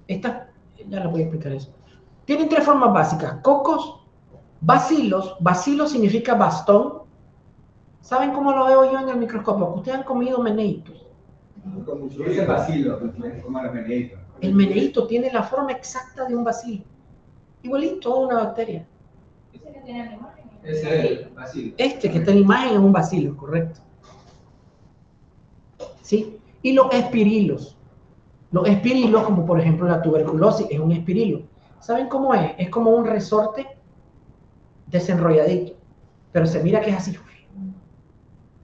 Esta, ya les voy a explicar eso. Tienen 3 formas básicas: cocos, bacilos. Bacilo significa bastón. ¿Saben cómo lo veo yo en el microscopio? Ustedes han comido meneitos. Es el bacilo, como los meneitos. El meneíto tiene la forma exacta de un bacilo. Igualito a una bacteria. Ese que tiene la imagen. Ese es el bacilo. Este que está en la imagen es un bacilo, correcto. ¿Sí? Y los espirilos. Los espirilos, como por ejemplo la tuberculosis, es un espirilo. ¿Saben cómo es? Es como un resorte desenrolladito, pero se mira que es así.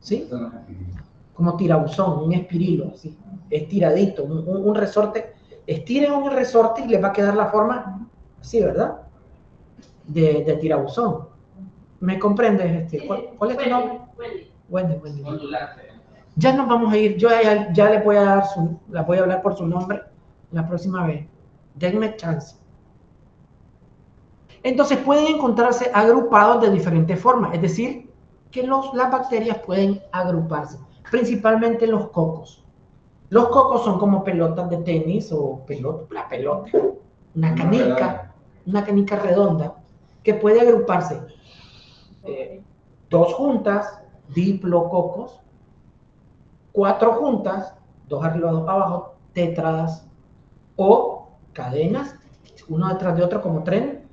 ¿Sí? Son los espíritus. Como tirabuzón, un espirilo, así, estiradito, un resorte. Estiren un resorte y les va a quedar la forma así, ¿verdad? De tirabuzón. ¿Me comprendes? ¿Cuál es tu nombre? Wendy. Ondulante. Ya nos vamos a ir. Yo ya le voy a dar la voy a hablar por su nombre la próxima vez. Denme chance. Entonces pueden encontrarse agrupados de diferentes formas, es decir, que las bacterias pueden agruparse, principalmente los cocos. Los cocos son como pelotas de tenis o la pelota, una canica redonda que puede agruparse 2 juntas, diplococos, 4 juntas, 2 arriba, 2 abajo, tétradas, o cadenas, uno detrás de otro como tren,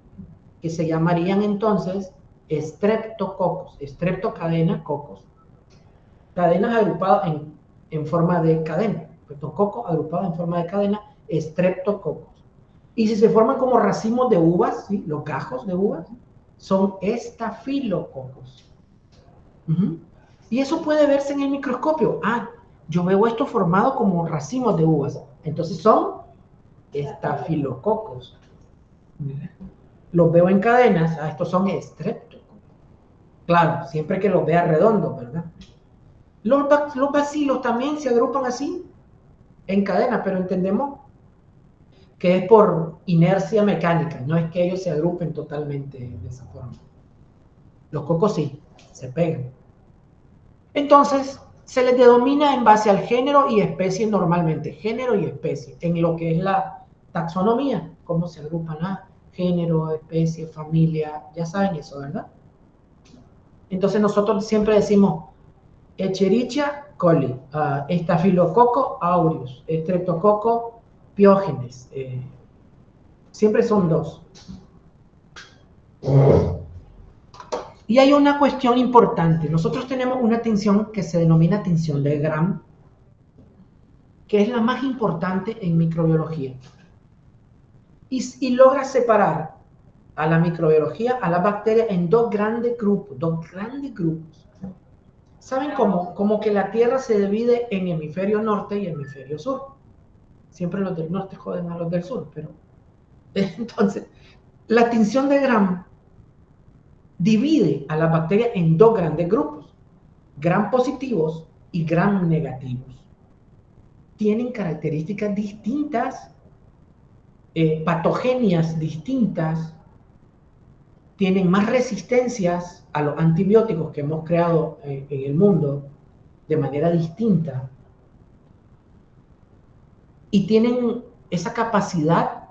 que se llamarían entonces streptococos, streptocadena, cocos. Cadenas agrupadas en forma de cadena, cocos agrupados en forma de cadena, streptococos. Y si se forman como racimos de uvas, ¿sí? Los gajos de uvas, son estafilococos. Y eso puede verse en el microscopio. Ah, yo veo esto formado como racimos de uvas. Entonces son estafilococos. Los veo en cadenas. Ah, estos son estreptococos. Claro, siempre que los vea redondos, ¿verdad? Los bacilos también se agrupan así, en cadena, pero entendemos que es por inercia mecánica. No es que ellos se agrupen totalmente de esa forma. Los cocos sí, se pegan. Entonces, se les denomina en base al género y especie normalmente, género y especie, en lo que es la taxonomía, cómo se agrupan género, especie, familia, ya saben eso, ¿verdad? Entonces nosotros siempre decimos Escherichia coli, Staphylococcus aureus, Streptococcus pyogenes, siempre son 2. Y hay una cuestión importante. Nosotros tenemos una tinción que se denomina tinción de Gram, que es la más importante en microbiología. Y logra separar a la microbiología, a la bacteria, en 2 grandes grupos. ¿Saben cómo? Como que la Tierra se divide en hemisferio norte y hemisferio sur. Siempre los del norte joden a los del sur, pero... Entonces, la tinción de Gram divide a las bacterias en 2 grandes grupos, gram positivos y gram negativos. Tienen características distintas, patogenias distintas, tienen más resistencias a los antibióticos que hemos creado en el mundo de manera distinta, y tienen esa capacidad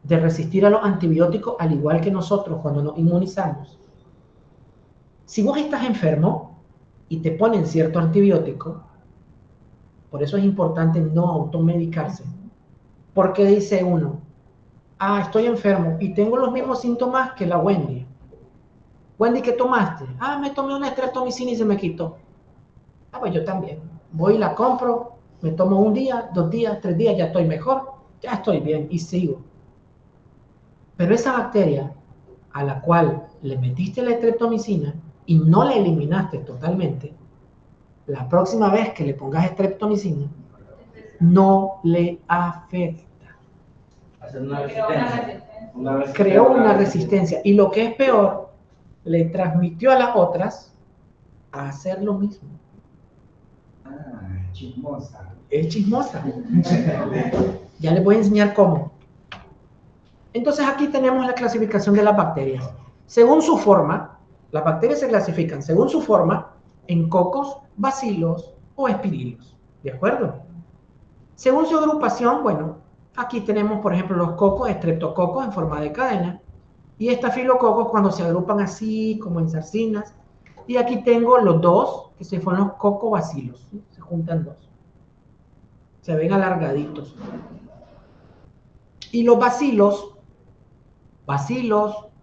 de resistir a los antibióticos al igual que nosotros cuando nos inmunizamos. Si vos estás enfermo y te ponen cierto antibiótico, por eso es importante no automedicarse, porque dice uno, estoy enfermo y tengo los mismos síntomas que la Wendy. Wendy, ¿qué tomaste? Me tomé una streptomicina y se me quitó. Pues yo también. Voy y la compro, me tomo 1 día, 2 días, 3 días, ya estoy mejor, ya estoy bien y sigo. Pero esa bacteria a la cual le metiste la streptomicina y no la eliminaste totalmente, la próxima vez que le pongas streptomicina, no le afecta. Hacer una resistencia. Creó una resistencia. Y lo que es peor, le transmitió a las otras a hacer lo mismo. Chismosa. Es chismosa. Ya les voy a enseñar cómo. Entonces aquí tenemos la clasificación de las bacterias. Según su forma, las bacterias se clasifican según su forma en cocos, bacilos o espirilos. ¿De acuerdo? Según su agrupación, bueno, aquí tenemos, por ejemplo, los cocos, estreptococos en forma de cadena, y estafilococos cuando se agrupan así, como en sarcinas. Y aquí tengo los dos, que se fueron los cocobacilos, ¿sí? Se juntan dos. Se ven alargaditos. Y los bacilos,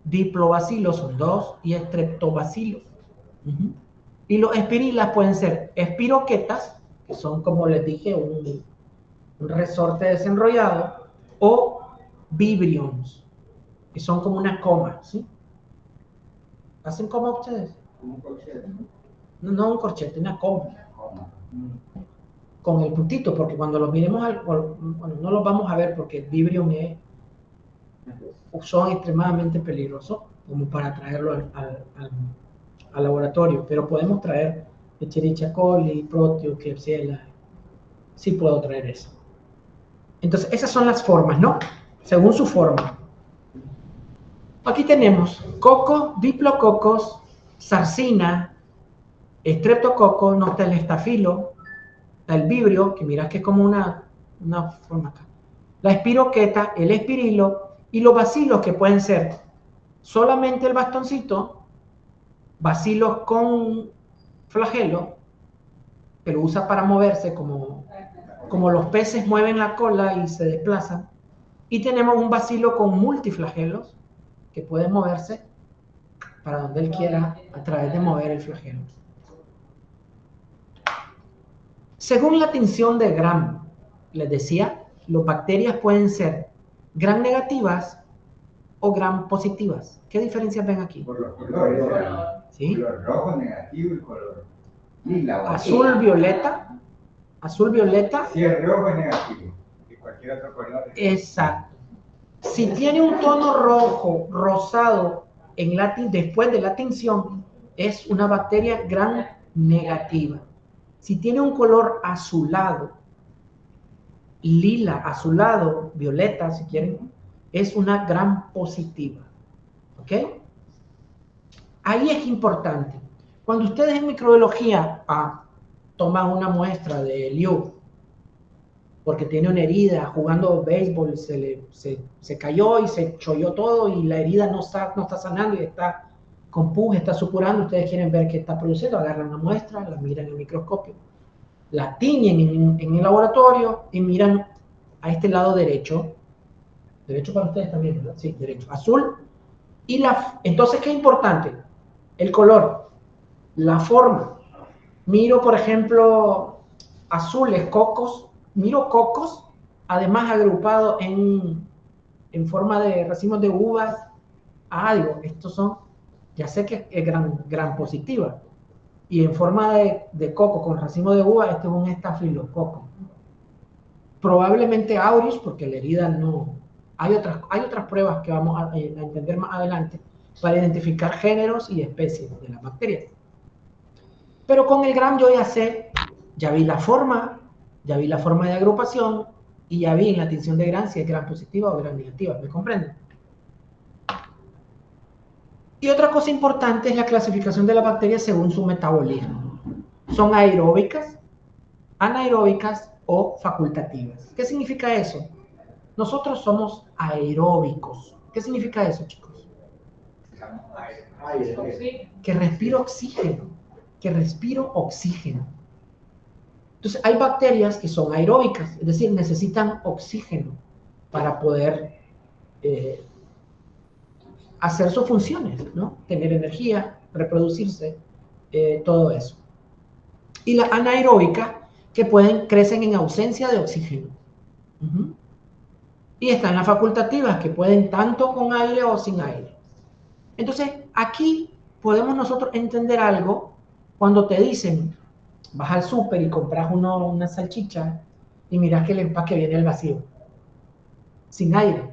diplobacilos son dos, y estreptobacilos. Y los espirilas pueden ser espiroquetas, que son, como les dije, un resorte desenrollado, o vibrions, que son como una coma, ¿sí? ¿Hacen coma ustedes? Un corchete, ¿no? No, no un corchete, una coma. Coma. Con el puntito, porque cuando los miremos, bueno, no los vamos a ver porque el vibrion son extremadamente peligrosos, como para traerlo al laboratorio, pero podemos traer Escherichia coli, Proteo, Klebsiella, sí puedo traer eso. Entonces, esas son las formas, ¿no? Según su forma. Aquí tenemos coco, diplococos, sarcina, estreptococo, no está el estafilo, está el vibrio, que mirás que es como una forma acá. La espiroqueta, el espirilo y los bacilos, que pueden ser solamente el bastoncito, bacilos con flagelo, que lo usa para moverse como los peces mueven la cola y se desplazan. Y tenemos un bacilo con multiflagelos, que puede moverse para donde él quiera a través de mover el flagelo. Según la tinción de Gram, les decía, las bacterias pueden ser gram negativas o gram positivas. ¿Qué diferencias ven aquí? Por los colores. ¿Sí? Color rojo negativo y color lila. Azul, violeta. Azul, violeta. Si es rojo es negativo. Y cualquier otro color es... Exacto. Si tiene un tono rojo, rosado, después de la tinción, es una bacteria gram negativa. Si tiene un color azulado, lila, azulado, violeta, si quieren, es una gram positiva. ¿Ok? Ahí es importante. Cuando ustedes en microbiología toman una muestra de Liu, porque tiene una herida, jugando béisbol, se cayó y se cholló todo y la herida no está sanando y está con pus, está supurando, ustedes quieren ver qué está produciendo, agarran la muestra, la miran en el microscopio, la tiñen en el laboratorio y miran a este lado derecho para ustedes también, ¿verdad? Sí, derecho, azul, entonces, ¿qué es importante? El color, la forma. Miro, por ejemplo, azules, cocos, miro cocos, además agrupados en forma de racimos de uvas. Digo, estos son, ya sé que es gran positiva. Y en forma de coco con racimo de uva, este es un estafilococo. Probablemente aureus, porque la herida no... Hay otras pruebas que vamos a entender más adelante para identificar géneros y especies de las bacterias. Pero con el gram yo ya vi la forma de agrupación y ya vi en la tinción de gram si es gram positiva o gram negativa, ¿me comprenden? Y otra cosa importante es la clasificación de las bacterias según su metabolismo. Son aeróbicas, anaeróbicas o facultativas. ¿Qué significa eso? Nosotros somos aeróbicos. ¿Qué significa eso, chicos? Que respiro oxígeno. Entonces, hay bacterias que son aeróbicas, es decir, necesitan oxígeno para poder hacer sus funciones, ¿no? Tener energía, reproducirse, todo eso. Y las anaeróbicas, que crecen en ausencia de oxígeno. Y están las facultativas, que pueden tanto con aire o sin aire. Entonces, aquí podemos nosotros entender algo cuando te dicen, vas al súper y compras una salchicha y miras que el empaque viene al vacío, sin aire.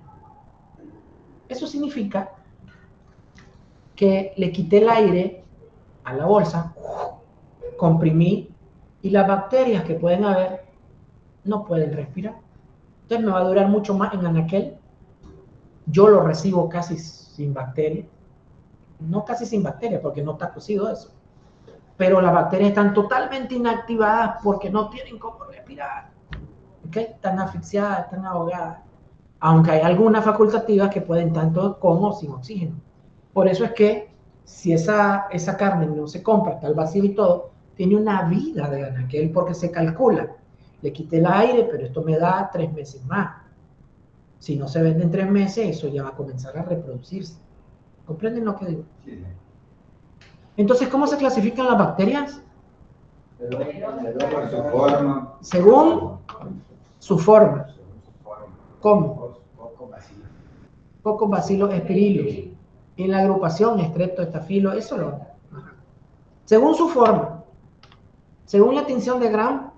Eso significa que le quité el aire a la bolsa, comprimí Y las bacterias que pueden haber no pueden respirar. Entonces me va a durar mucho más en anaquel. Yo lo recibo casi sin bacterias. No casi sin bacterias porque no está cocido eso. Pero las bacterias están totalmente inactivadas porque no tienen cómo respirar. ¿Okay? Están asfixiadas, están ahogadas. Aunque hay algunas facultativas que pueden tanto con o sin oxígeno. Por eso es que si esa carne no se compra, está al vacío y todo, tiene una vida de anaquel porque se calcula. Le quité el aire, pero esto me da 3 meses más. Si no se vende en 3 meses, eso ya va a comenzar a reproducirse. ¿Comprenden lo que digo? Sí. Entonces, ¿cómo se clasifican las bacterias? Por su forma. Según su forma. ¿Cómo? Coccobacillus espirillus. En la agrupación Streptostaphylos, eso lo. Ajá. Según su forma, según la tinción de Gram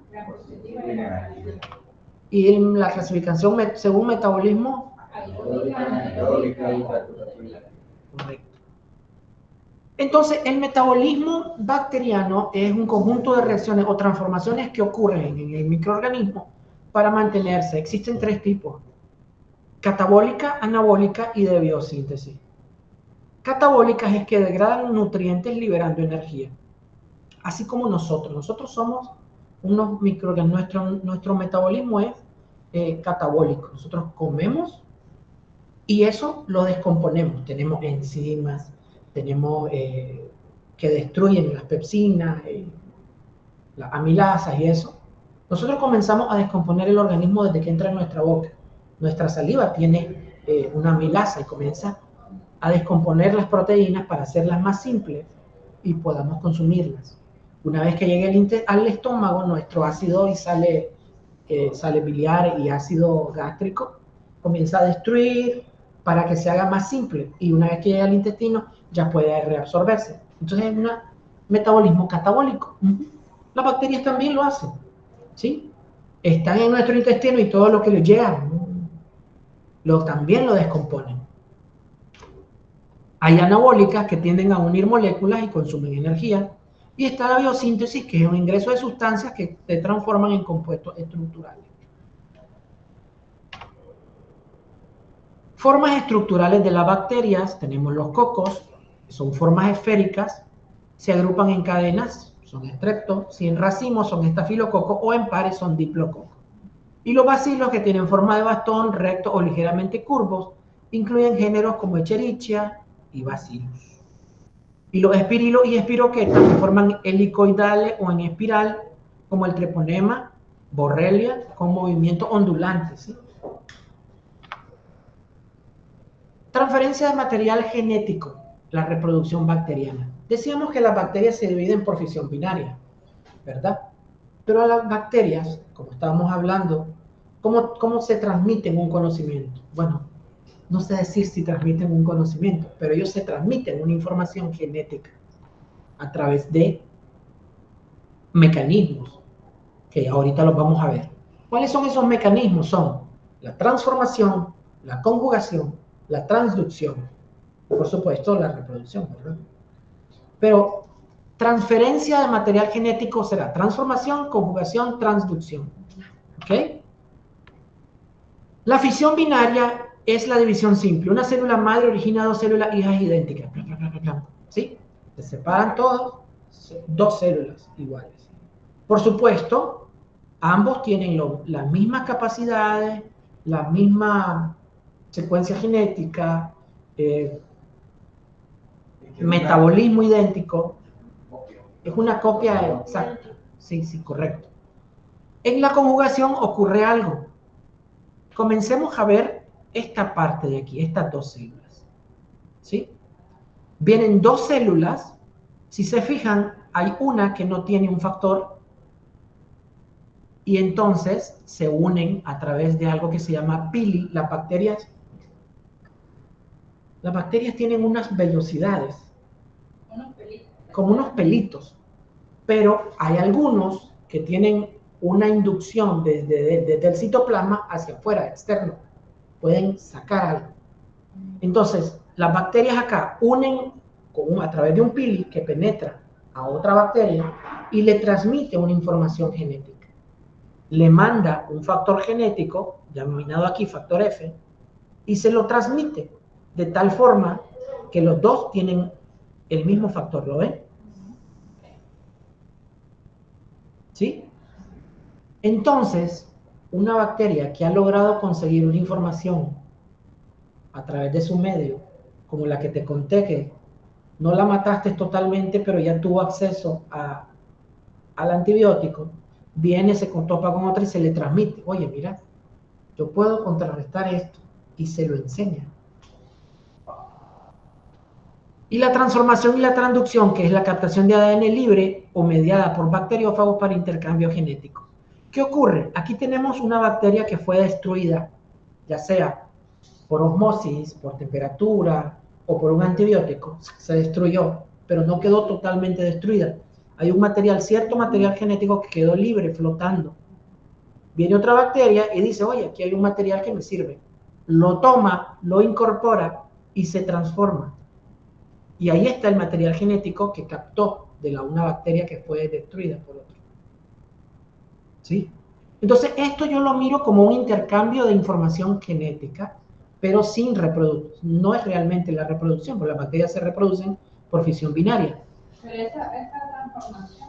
y en la clasificación según metabolismo. Correcto. Entonces, el metabolismo bacteriano es un conjunto de reacciones o transformaciones que ocurren en el microorganismo para mantenerse. Existen 3 tipos: catabólica, anabólica y de biosíntesis. Catabólicas es que degradan nutrientes liberando energía. Así como nosotros somos unos microorganismos, nuestro metabolismo es catabólico. Nosotros comemos y eso lo descomponemos. Tenemos enzimas, tenemos que destruyen las pepsinas, las amilasas y eso. Nosotros comenzamos a descomponer el organismo desde que entra en nuestra boca. Nuestra saliva tiene una amilasa y comienza a descomponer las proteínas para hacerlas más simples y podamos consumirlas. Una vez que llegue al estómago, nuestro ácido y sale biliar y ácido gástrico comienza a destruir para que se haga más simple, y una vez que llegue al intestino ya puede reabsorberse. Entonces es un metabolismo catabólico. Las bacterias también lo hacen, ¿sí? Están en nuestro intestino y todo lo que les llega también lo descomponen. Hay anabólicas que tienden a unir moléculas y consumen energía, y está la biosíntesis, que es un ingreso de sustancias que se transforman en compuestos estructurales. Formas estructurales de las bacterias: tenemos los cocos, que son formas esféricas, se agrupan en cadenas, son estreptos, si en racimos son estafilococos o en pares son diplococos. Y los bacilos, que tienen forma de bastón, rectos o ligeramente curvos, incluyen géneros como Escherichia y Bacillus. Y los espirilos y espiroquetas, que forman helicoidales o en espiral, como el treponema, Borrelia, con movimientos ondulantes, ¿sí? Transferencia de material genético, la reproducción bacteriana. Decíamos que las bacterias se dividen por fisión binaria, ¿verdad? Pero las bacterias, como estábamos hablando, ¿cómo se transmiten un conocimiento? Bueno, no sé decir si transmiten un conocimiento, pero ellos se transmiten una información genética a través de mecanismos, que ahorita los vamos a ver. ¿Cuáles son esos mecanismos? Son la transformación, la conjugación, la transducción, y por supuesto la reproducción, ¿verdad? Pero transferencia de material genético será transformación, conjugación, transducción. ¿Ok? La fisión binaria es la división simple. Una célula madre origina 2 células hijas idénticas. ¿Sí? Se separan todos, 2 células iguales. Por supuesto, ambos tienen las mismas capacidades, la misma secuencia genética, metabolismo idéntico. Es una copia exacta. Sí, sí, correcto. En la conjugación ocurre algo. Comencemos a ver esta parte de aquí, estas 2 células. ¿Sí? Vienen 2 células. Si se fijan, hay una que no tiene un factor y entonces se unen a través de algo que se llama pili. Las bacterias tienen unas vellosidades, como unos pelitos, pero hay algunos que tienen una inducción desde el citoplasma hacia afuera, externo. Pueden sacar algo. Entonces, las bacterias acá unen a través de un pili que penetra a otra bacteria y le transmite una información genética. Le manda un factor genético, denominado aquí factor F, y se lo transmite de tal forma que los dos tienen el mismo factor, ¿lo ven? ¿Sí? Entonces, una bacteria que ha logrado conseguir una información a través de su medio, como la que te conté, que no la mataste totalmente, pero ya tuvo acceso al antibiótico, viene, se topa con otra y se le transmite. Oye, mira, yo puedo contrarrestar esto, y se lo enseña. Y la transformación y la transducción, que es la captación de ADN libre o mediada por bacteriófagos para intercambio genético. ¿Qué ocurre? Aquí tenemos una bacteria que fue destruida, ya sea por osmosis, por temperatura o por un antibiótico. Se destruyó, pero no quedó totalmente destruida. Hay un material, cierto material genético que quedó libre, flotando. Viene otra bacteria y dice, oye, aquí hay un material que me sirve. Lo toma, lo incorpora y se transforma. Y ahí está el material genético que captó de una bacteria que fue destruida por otro. ¿Sí? Entonces, esto yo lo miro como un intercambio de información genética, pero sin reproducción. No es realmente la reproducción, porque las bacterias se reproducen por fisión binaria. Pero esa transformación,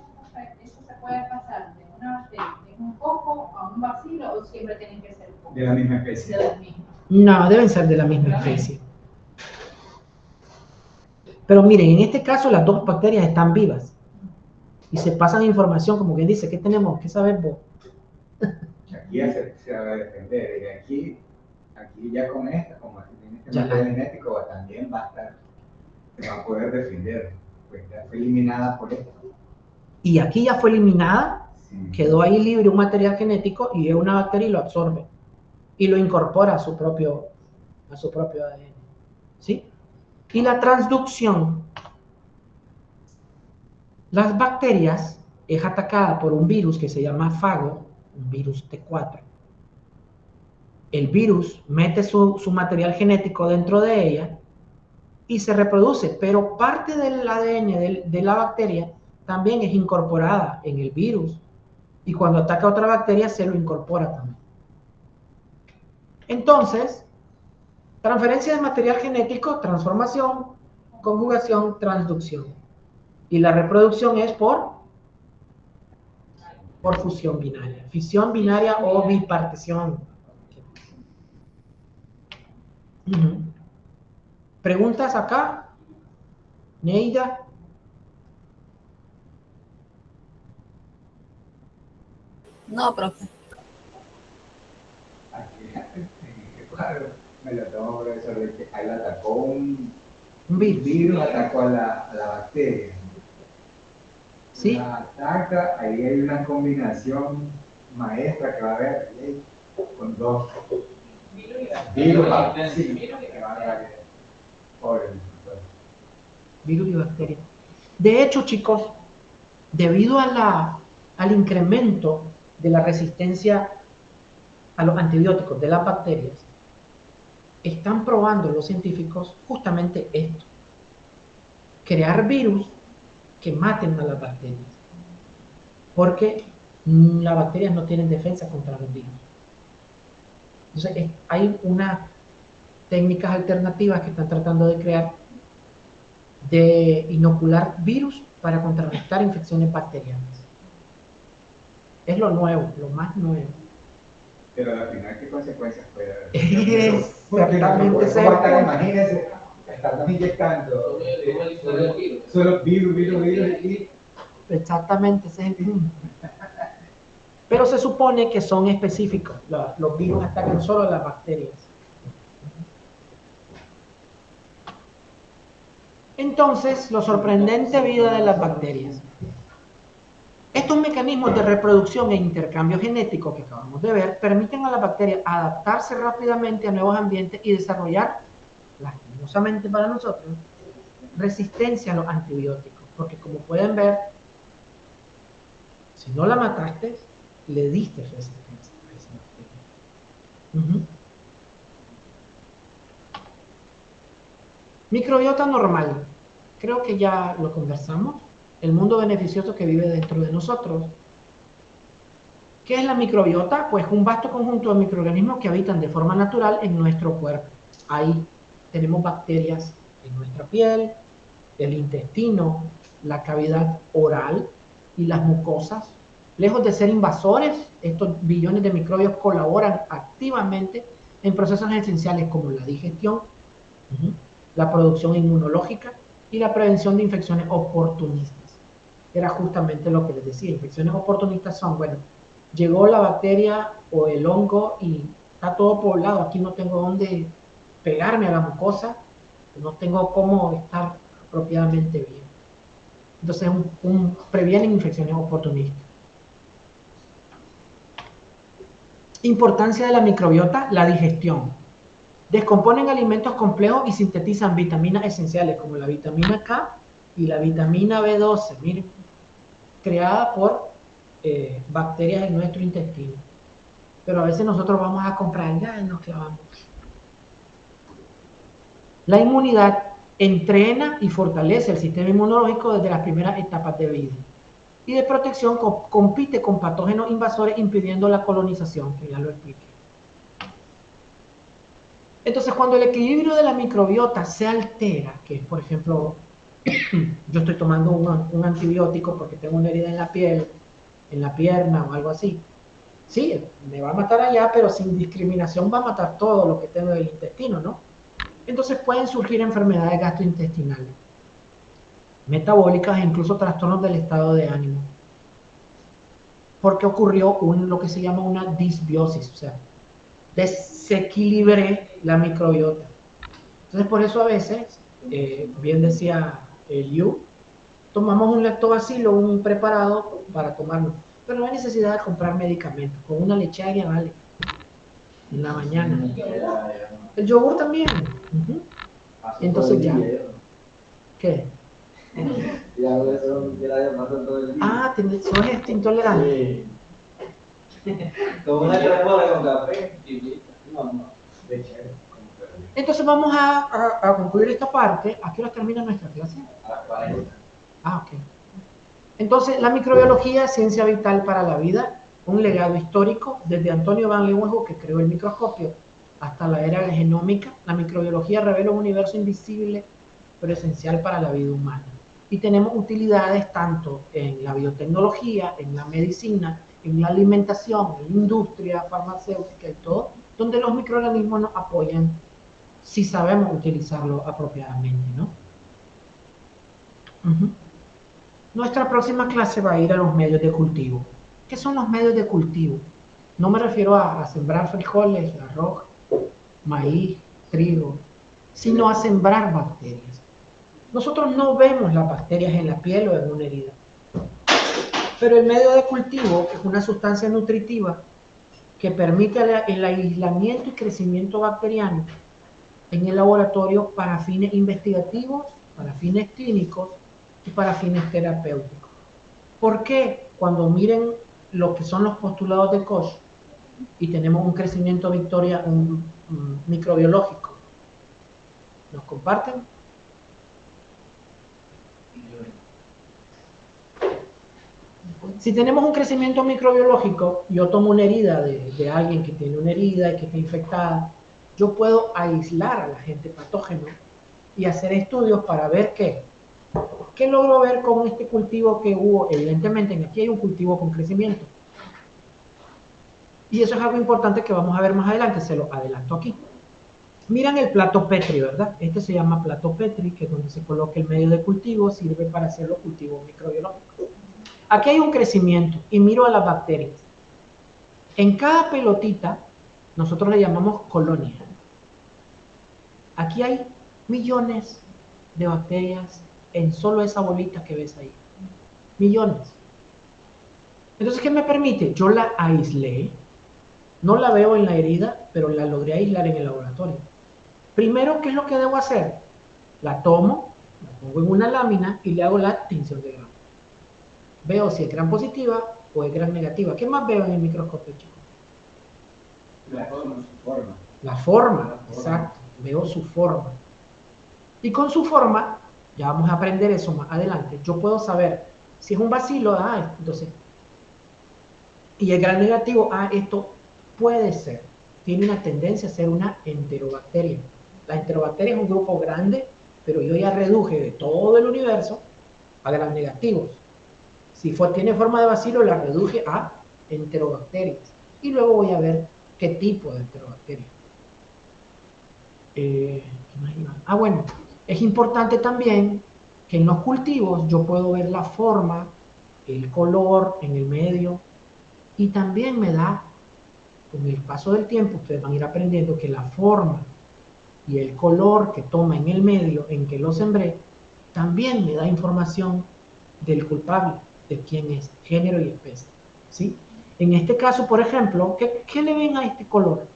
eso se puede pasar de una bacteria, de un coco a un bacilo, o siempre tienen que ser cocos. De la misma especie. De la misma. No, deben ser de la misma especie. Pero miren, en este caso las dos bacterias están vivas y se pasan información, como quien dice, ¿qué tenemos? ¿Qué sabes vos? Aquí ya se va a defender. Y aquí ya con esta, como aquí tiene este Ya. material genético, también va a estar, se va a poder defender. Pues ya fue eliminada por esto. Y aquí ya fue eliminada, Sí. quedó ahí libre un material genético y es una bacteria y lo absorbe y lo incorpora a su propio ADN. ¿Sí? Y la transducción. Las bacterias es atacada por un virus que se llama fago, un virus T4. El virus mete su material genético dentro de ella y se reproduce, pero parte del ADN de la bacteria también es incorporada en el virus. Y cuando ataca a otra bacteria se lo incorpora también. Entonces, transferencia de material genético, transformación, conjugación, transducción. Y la reproducción es por fusión binaria. Fisión binaria o bipartición. ¿Preguntas acá? Neida. No, profe. Aquí en este cuadro me lo tomo, profesor, de que ahí atacó un virus, atacó a la bacteria. ¿Sí? La ataca, ahí hay una combinación maestra que va a haber ahí, con dos virus, sí, que va a haber por el Virus y bacteria. De hecho, chicos, debido al incremento de la resistencia a los antibióticos de las bacterias, están probando los científicos justamente esto. Crear virus que maten a las bacterias. Porque las bacterias no tienen defensa contra los virus. Entonces, hay unas técnicas alternativas que están tratando de crear, de inocular virus para contrarrestar infecciones bacterianas. Es lo nuevo, lo más nuevo. Pero al final, ¿qué consecuencias puede haber? Exactamente, ese es el punto. Imagínense, estamos inyectando solo virus y Exactamente, ese es el punto. Pero se supone que son específicos. Los virus atacan solo a las bacterias. Entonces, lo sorprendente vida de las bacterias. Estos mecanismos de reproducción e intercambio genético que acabamos de ver permiten a las bacterias adaptarse rápidamente a nuevos ambientes y desarrollar, lastimosamente para nosotros, resistencia a los antibióticos. Porque como pueden ver, si no la mataste, le diste resistencia a esa bacteria. Microbiota normal. Creo que ya lo conversamos. el mundo beneficioso que vive dentro de nosotros. ¿Qué es la microbiota? Pues un vasto conjunto de microorganismos que habitan de forma natural en nuestro cuerpo. Ahí tenemos bacterias en nuestra piel, el intestino, la cavidad oral y las mucosas. Lejos de ser invasores, estos billones de microbios colaboran activamente en procesos esenciales como la digestión, la producción inmunológica y la prevención de infecciones oportunistas. Era justamente lo que les decía, infecciones oportunistas son, bueno, llegó la bacteria o el hongo y está todo poblado, aquí no tengo dónde pegarme a la mucosa, no tengo cómo estar apropiadamente bien. Entonces previenen infecciones oportunistas. Importancia de la microbiota, la digestión. Descomponen alimentos complejos y sintetizan vitaminas esenciales como la vitamina K y la vitamina B12, miren, creada por bacterias en nuestro intestino. Pero a veces nosotros vamos a comprar ya y nos clavamos. La inmunidad entrena y fortalece el sistema inmunológico desde las primeras etapas de vida. Y de protección compite con patógenos invasores impidiendo la colonización, que ya lo expliqué. Entonces, cuando el equilibrio de la microbiota se altera, que es, por ejemplo, yo estoy tomando un antibiótico porque tengo una herida en la piel, en la pierna o algo así, sí, me va a matar allá, pero sin discriminación va a matar todo lo que tengo en el intestino, ¿no? Entonces pueden surgir enfermedades gastrointestinales, metabólicas e incluso trastornos del estado de ánimo. Porque ocurrió lo que se llama una disbiosis, o sea, desequilibré la microbiota. Entonces por eso a veces, bien decía Liu, tomamos un lactobacilo, un preparado para tomarlo, pero no hay necesidad de comprar medicamentos, con una lecharia vale, en la mañana. El yogur también. Entonces ya. ¿Qué? Ah, sos intolerante. Como una crema con café. Entonces vamos a concluir esta parte. ¿A qué hora termina nuestra clase? A las 40. Ah, ok. Entonces, la microbiología, ciencia vital para la vida, un legado histórico, desde Antonio van Leeuwenhoek, que creó el microscopio, hasta la era genómica. La microbiología revela un universo invisible, pero esencial para la vida humana. Y tenemos utilidades tanto en la biotecnología, en la medicina, en la alimentación, en la industria farmacéutica y todo, donde los microorganismos nos apoyan si sabemos utilizarlo apropiadamente, ¿no? Nuestra próxima clase va a ir a los medios de cultivo. ¿Qué son los medios de cultivo? No me refiero a sembrar frijoles, arroz, maíz, trigo, sino a sembrar bacterias. Nosotros no vemos las bacterias en la piel o en una herida. Pero el medio de cultivo es una sustancia nutritiva que permite el aislamiento y crecimiento bacteriano en el laboratorio para fines investigativos, para fines clínicos y para fines terapéuticos. ¿Por qué? Cuando miren lo que son los postulados de Koch y tenemos un crecimiento microbiológico, ¿nos comparten? Si tenemos un crecimiento microbiológico, yo tomo una herida de alguien que tiene una herida y que está infectada, yo puedo aislar al agente patógeno y hacer estudios para ver qué logro ver con este cultivo que hubo. Evidentemente, aquí hay un cultivo con crecimiento. Y eso es algo importante que vamos a ver más adelante, se lo adelanto aquí. Miran el plato Petri, ¿verdad? Este se llama plato Petri, que es donde se coloca el medio de cultivo, sirve para hacer los cultivos microbiológicos. Aquí hay un crecimiento y miro a las bacterias. En cada pelotita, nosotros le llamamos colonia. Aquí hay millones de bacterias en solo esa bolita que ves ahí. Millones. Entonces, ¿qué me permite? Yo la aislé. No la veo en la herida, pero la logré aislar en el laboratorio. Primero, ¿qué es lo que debo hacer? La tomo, la pongo en una lámina y le hago la tinción de grano. Veo si es gran positiva o es gran negativa. ¿Qué más veo en el microscopio, chicos? La forma, exacto. Veo su forma. Y con su forma, ya vamos a aprender eso más adelante, yo puedo saber Si es un bacilo, entonces, y el gran negativo, esto puede ser, tiene una tendencia a ser una enterobacteria. La enterobacteria es un grupo grande, pero yo ya reduje de todo el universo a gran negativos. Si tiene forma de bacilo, la reduje a enterobacterias. Y luego voy a ver qué tipo de enterobacteria. Bueno, es importante también que en los cultivos yo puedo ver la forma, el color en el medio, y también me da, con el paso del tiempo, ustedes van a ir aprendiendo que la forma y el color que toma en el medio en que lo sembré, también me da información del culpable, de quién es, género y especie, ¿sí? En este caso, por ejemplo, ¿qué le ven a este color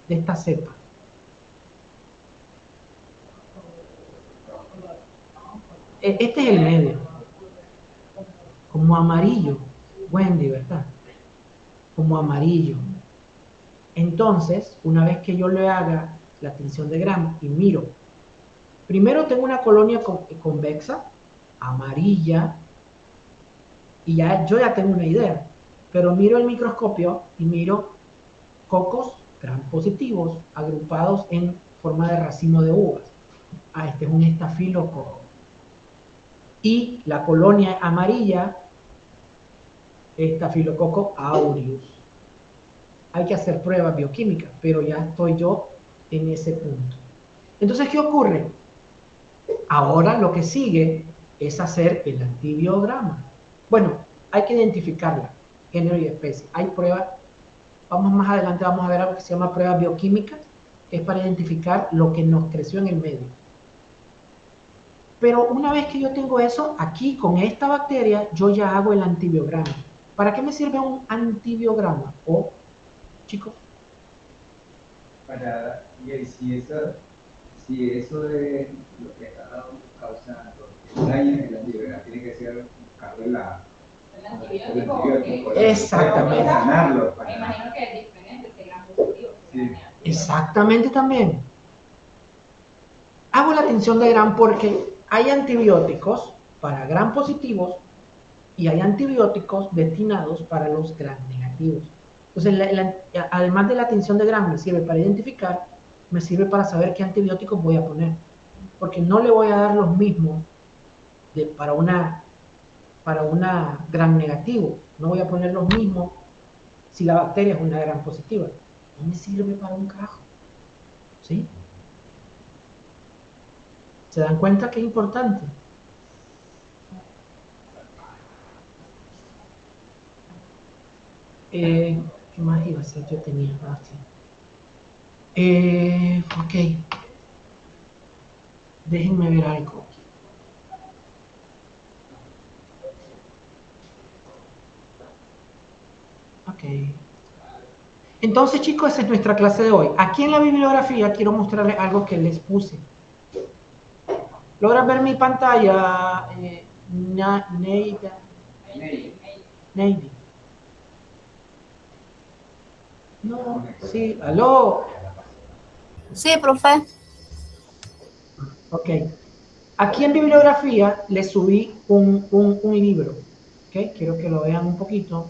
de esta cepa? Este es el medio, como amarillo, Wendy, ¿verdad? Como amarillo. Entonces, una vez que yo le haga la tinción de Gram y miro, primero tengo una colonia convexa, amarilla, y yo ya tengo una idea, pero miro el microscopio y miro cocos gram positivos agrupados en forma de racimo de uvas. Este es un estafilococo. Y la colonia amarilla, estafilococo aureus. Hay que hacer pruebas bioquímicas, pero ya estoy yo en ese punto. Entonces, ¿qué ocurre? Ahora lo que sigue es hacer el antibiograma. Bueno, hay que identificarla, género y especie. Hay pruebas, más adelante vamos a ver algo que se llama pruebas bioquímicas, que es para identificar lo que nos creció en el medio. Pero una vez que yo tengo eso, aquí con esta bacteria, yo ya hago el antibiograma. ¿Para qué me sirve un antibiograma? Chicos. Si eso de lo que está causando el daño en la antibiograma tiene que ser buscarle el antibiótico. Exactamente. Me imagino que es diferente, que gran positivo. Sí. Exactamente también. Hago la tinción de Gram porque hay antibióticos para Gram positivos y hay antibióticos destinados para los Gram negativos. Entonces, además de la tinción de Gram me sirve para identificar, me sirve para saber qué antibióticos voy a poner. Porque no le voy a dar los mismos para una Gram negativo. No voy a poner los mismos si la bacteria es una Gram positiva. No me sirve para un carajo. ¿Sí? ¿Se dan cuenta que es importante? ¿Qué más iba a hacer? Yo tenía... ok. Déjenme ver algo. Ok. Entonces, chicos, esa es nuestra clase de hoy. Aquí en la bibliografía quiero mostrarles algo que les puse. ¿Logran ver mi pantalla? Navy. No, sí, aló. Sí, profe. Ok. Aquí en bibliografía les subí un libro. ¿Ok? Quiero que lo vean un poquito.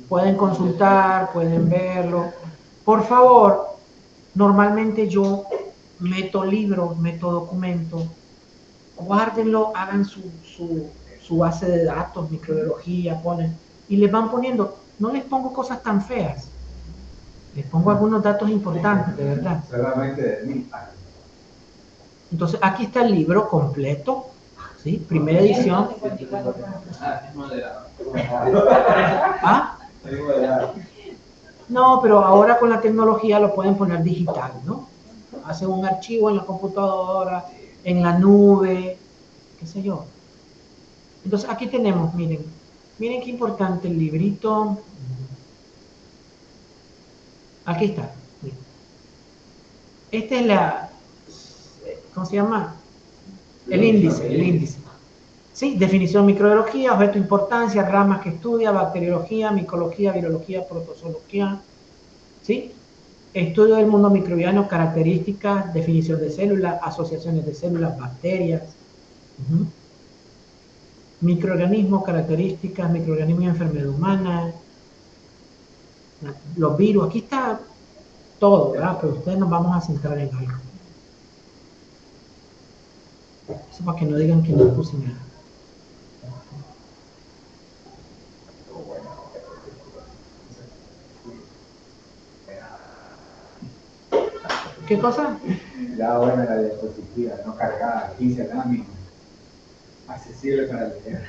Pueden consultar, pueden verlo. Por favor, normalmente yo meto libros, meto documentos. Guárdenlo, hagan su base de datos, microbiología, ponen. Y les van poniendo, no les pongo cosas tan feas. Les pongo algunos datos importantes, de verdad. Solamente de mí. Entonces, aquí está el libro completo, ¿sí? Primera edición. ¿Ah? No, pero ahora con la tecnología lo pueden poner digital, ¿no? Hacen un archivo en la computadora, en la nube, qué sé yo. Entonces, aquí tenemos, miren qué importante el librito. Aquí está. Miren. Esta es ¿cómo se llama? El índice. Sí, definición de microbiología, objeto de importancia, ramas que estudia, bacteriología, micología, virología, protozoología, ¿sí? Estudio del mundo microbiano, características, definición de células, asociaciones de células, bacterias. Microorganismos, características, microorganismos y enfermedad humana, los virus, aquí está todo, ¿verdad? Pero ustedes nos vamos a centrar en algo. Eso para que no digan que no puse nada. ¿Qué cosa? La buena la diapositiva, no cargada, 15 láminas, accesible para leer.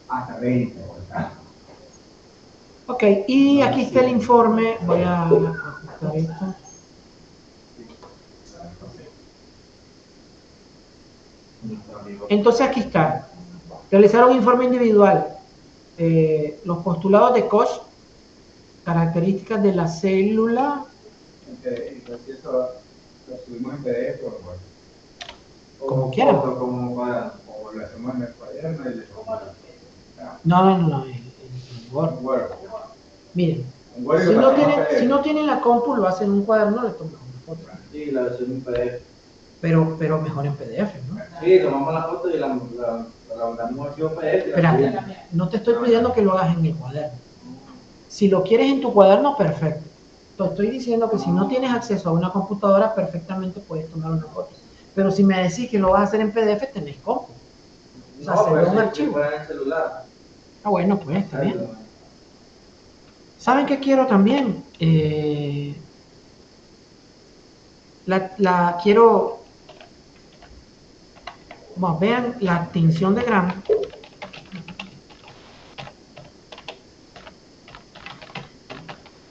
Hasta 20, ¿verdad? Ok, y aquí está el informe. Voy a ajustar esto. Entonces aquí está. Realizar un informe individual. Los postulados de Koch, características de la célula. Entonces eso lo subimos en PDF o Word. Como quieran. O lo hacemos en el cuaderno y le tomamos. No, en Word. Word. Miren, En Word si no tienen la compu, lo hacen en un cuaderno, le toman una foto. Sí, la versión en PDF. Pero mejor en PDF, ¿no? Sí, tomamos la foto y la mandamos aquí en PDF. Espera, no te estoy pidiendo que lo hagas en el cuaderno. Si lo quieres en tu cuaderno, perfecto. Te estoy diciendo que si no tienes acceso a una computadora, perfectamente puedes tomar una foto. Pero si me decís que lo vas a hacer en PDF, tenés compu. O sea, se ve un archivo. En el celular. Ah, bueno, pues está bien. ¿Saben qué quiero también? Quiero... Bueno, vean la extinción de Gram.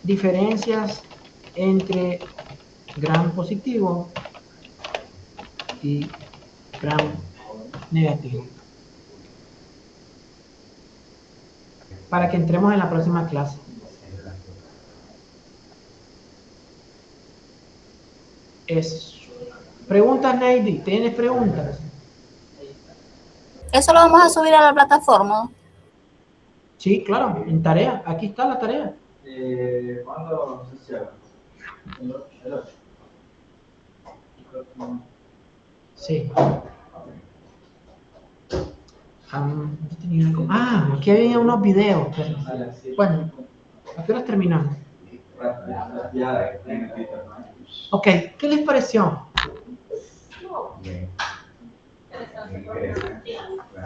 Diferencias entre Gram positivo y Gram negativo. Para que entremos en la próxima clase. Eso. Preguntas, Neidy. ¿Tienes preguntas? Eso lo vamos a subir a la plataforma. Sí, claro, en tarea. Aquí está la tarea. ¿Cuándo se cierra? El 8. Sí. Yo tenía algo. Aquí había unos videos. Pero... Bueno, ¿a qué horas terminamos? Ok, ¿qué les pareció?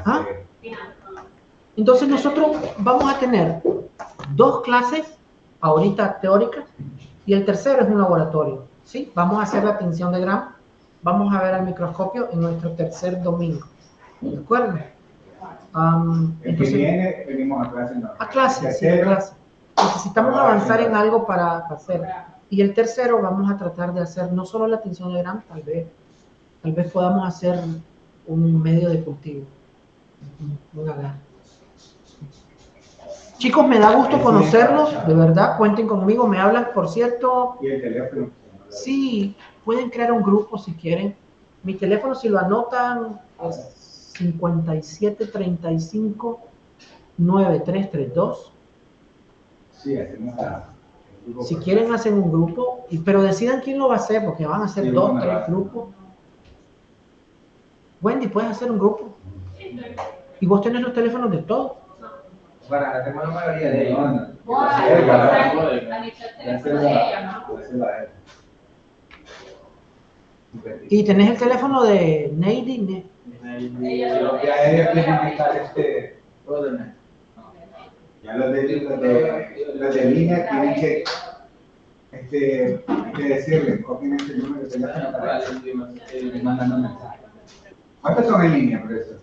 ¿Ah? Entonces nosotros vamos a tener 2 clases ahorita teóricas y el tercero es un laboratorio, ¿sí? Vamos a hacer la tinción de Gram, vamos a ver al microscopio en nuestro tercer domingo, ¿de acuerdo? Entonces, viene, venimos a clase. No. A clase, sí, a clase. Necesitamos avanzar en algo para hacer. Y el tercero vamos a tratar de hacer no solo la tinción de Gram, tal vez podamos hacer un medio de cultivo, un agar. Chicos, me da gusto conocerlos, de verdad, cuenten conmigo, me hablan, por cierto. ¿Y el teléfono? Sí, pueden crear un grupo si quieren. Mi teléfono, si lo anotan, es 5735-9332. Sí, hacemos Si quieren, hacen un grupo, pero decidan quién lo va a hacer, porque van a ser 2, 3 grupos. Wendy, ¿puedes hacer un grupo? Y vos tenés los teléfonos de todos. Bueno, la tengo la mayoría de ellos. Y tenés el teléfono de Neidy. Ya los de línea tienen que hay que decirle, copien este número de teléfono para que mandan un mensaje. ¿Cuántos son en línea, profesor?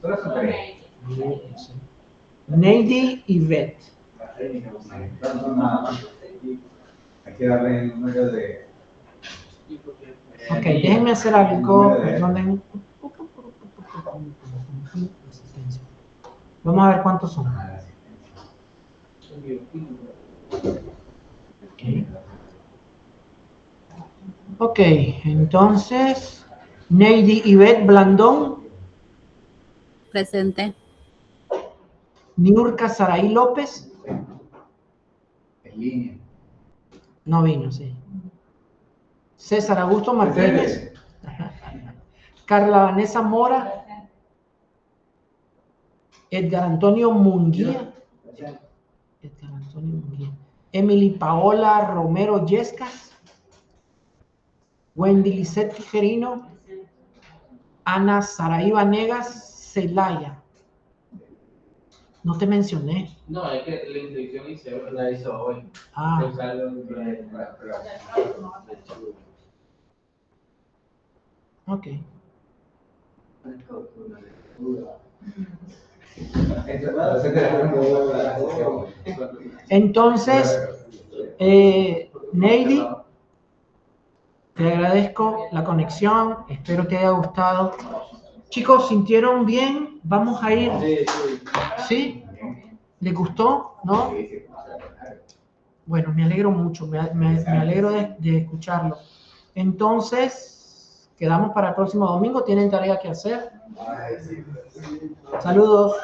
Solo son 3. Neidy y Beth. Hay que darle el número de... Ok, déjenme hacer algo. Perdonen. Vamos a ver cuántos son. Ok, entonces, Neidy y Beth Blandón. Presente. Niurka Saraí López. En línea. No vino, sí. César Augusto Martínez. Carla Vanessa Mora. Edgar Antonio Munguía. Edgar Antonio Munguía. Emily Paola Romero Yescas. Wendy Lisette Tijerino. Ana Saraí Vanegas Celaya. No te mencioné. No, es que la inscripción la hizo hoy. Ah. Ok. Entonces, Neily, te agradezco la conexión, espero te haya gustado. Chicos, ¿sintieron bien? Vamos a ir. ¿Sí? ¿Les gustó? ¿No? Bueno, me alegro mucho, me alegro de escucharlo. Entonces, quedamos para el próximo domingo. ¿Tienen tarea que hacer? Saludos.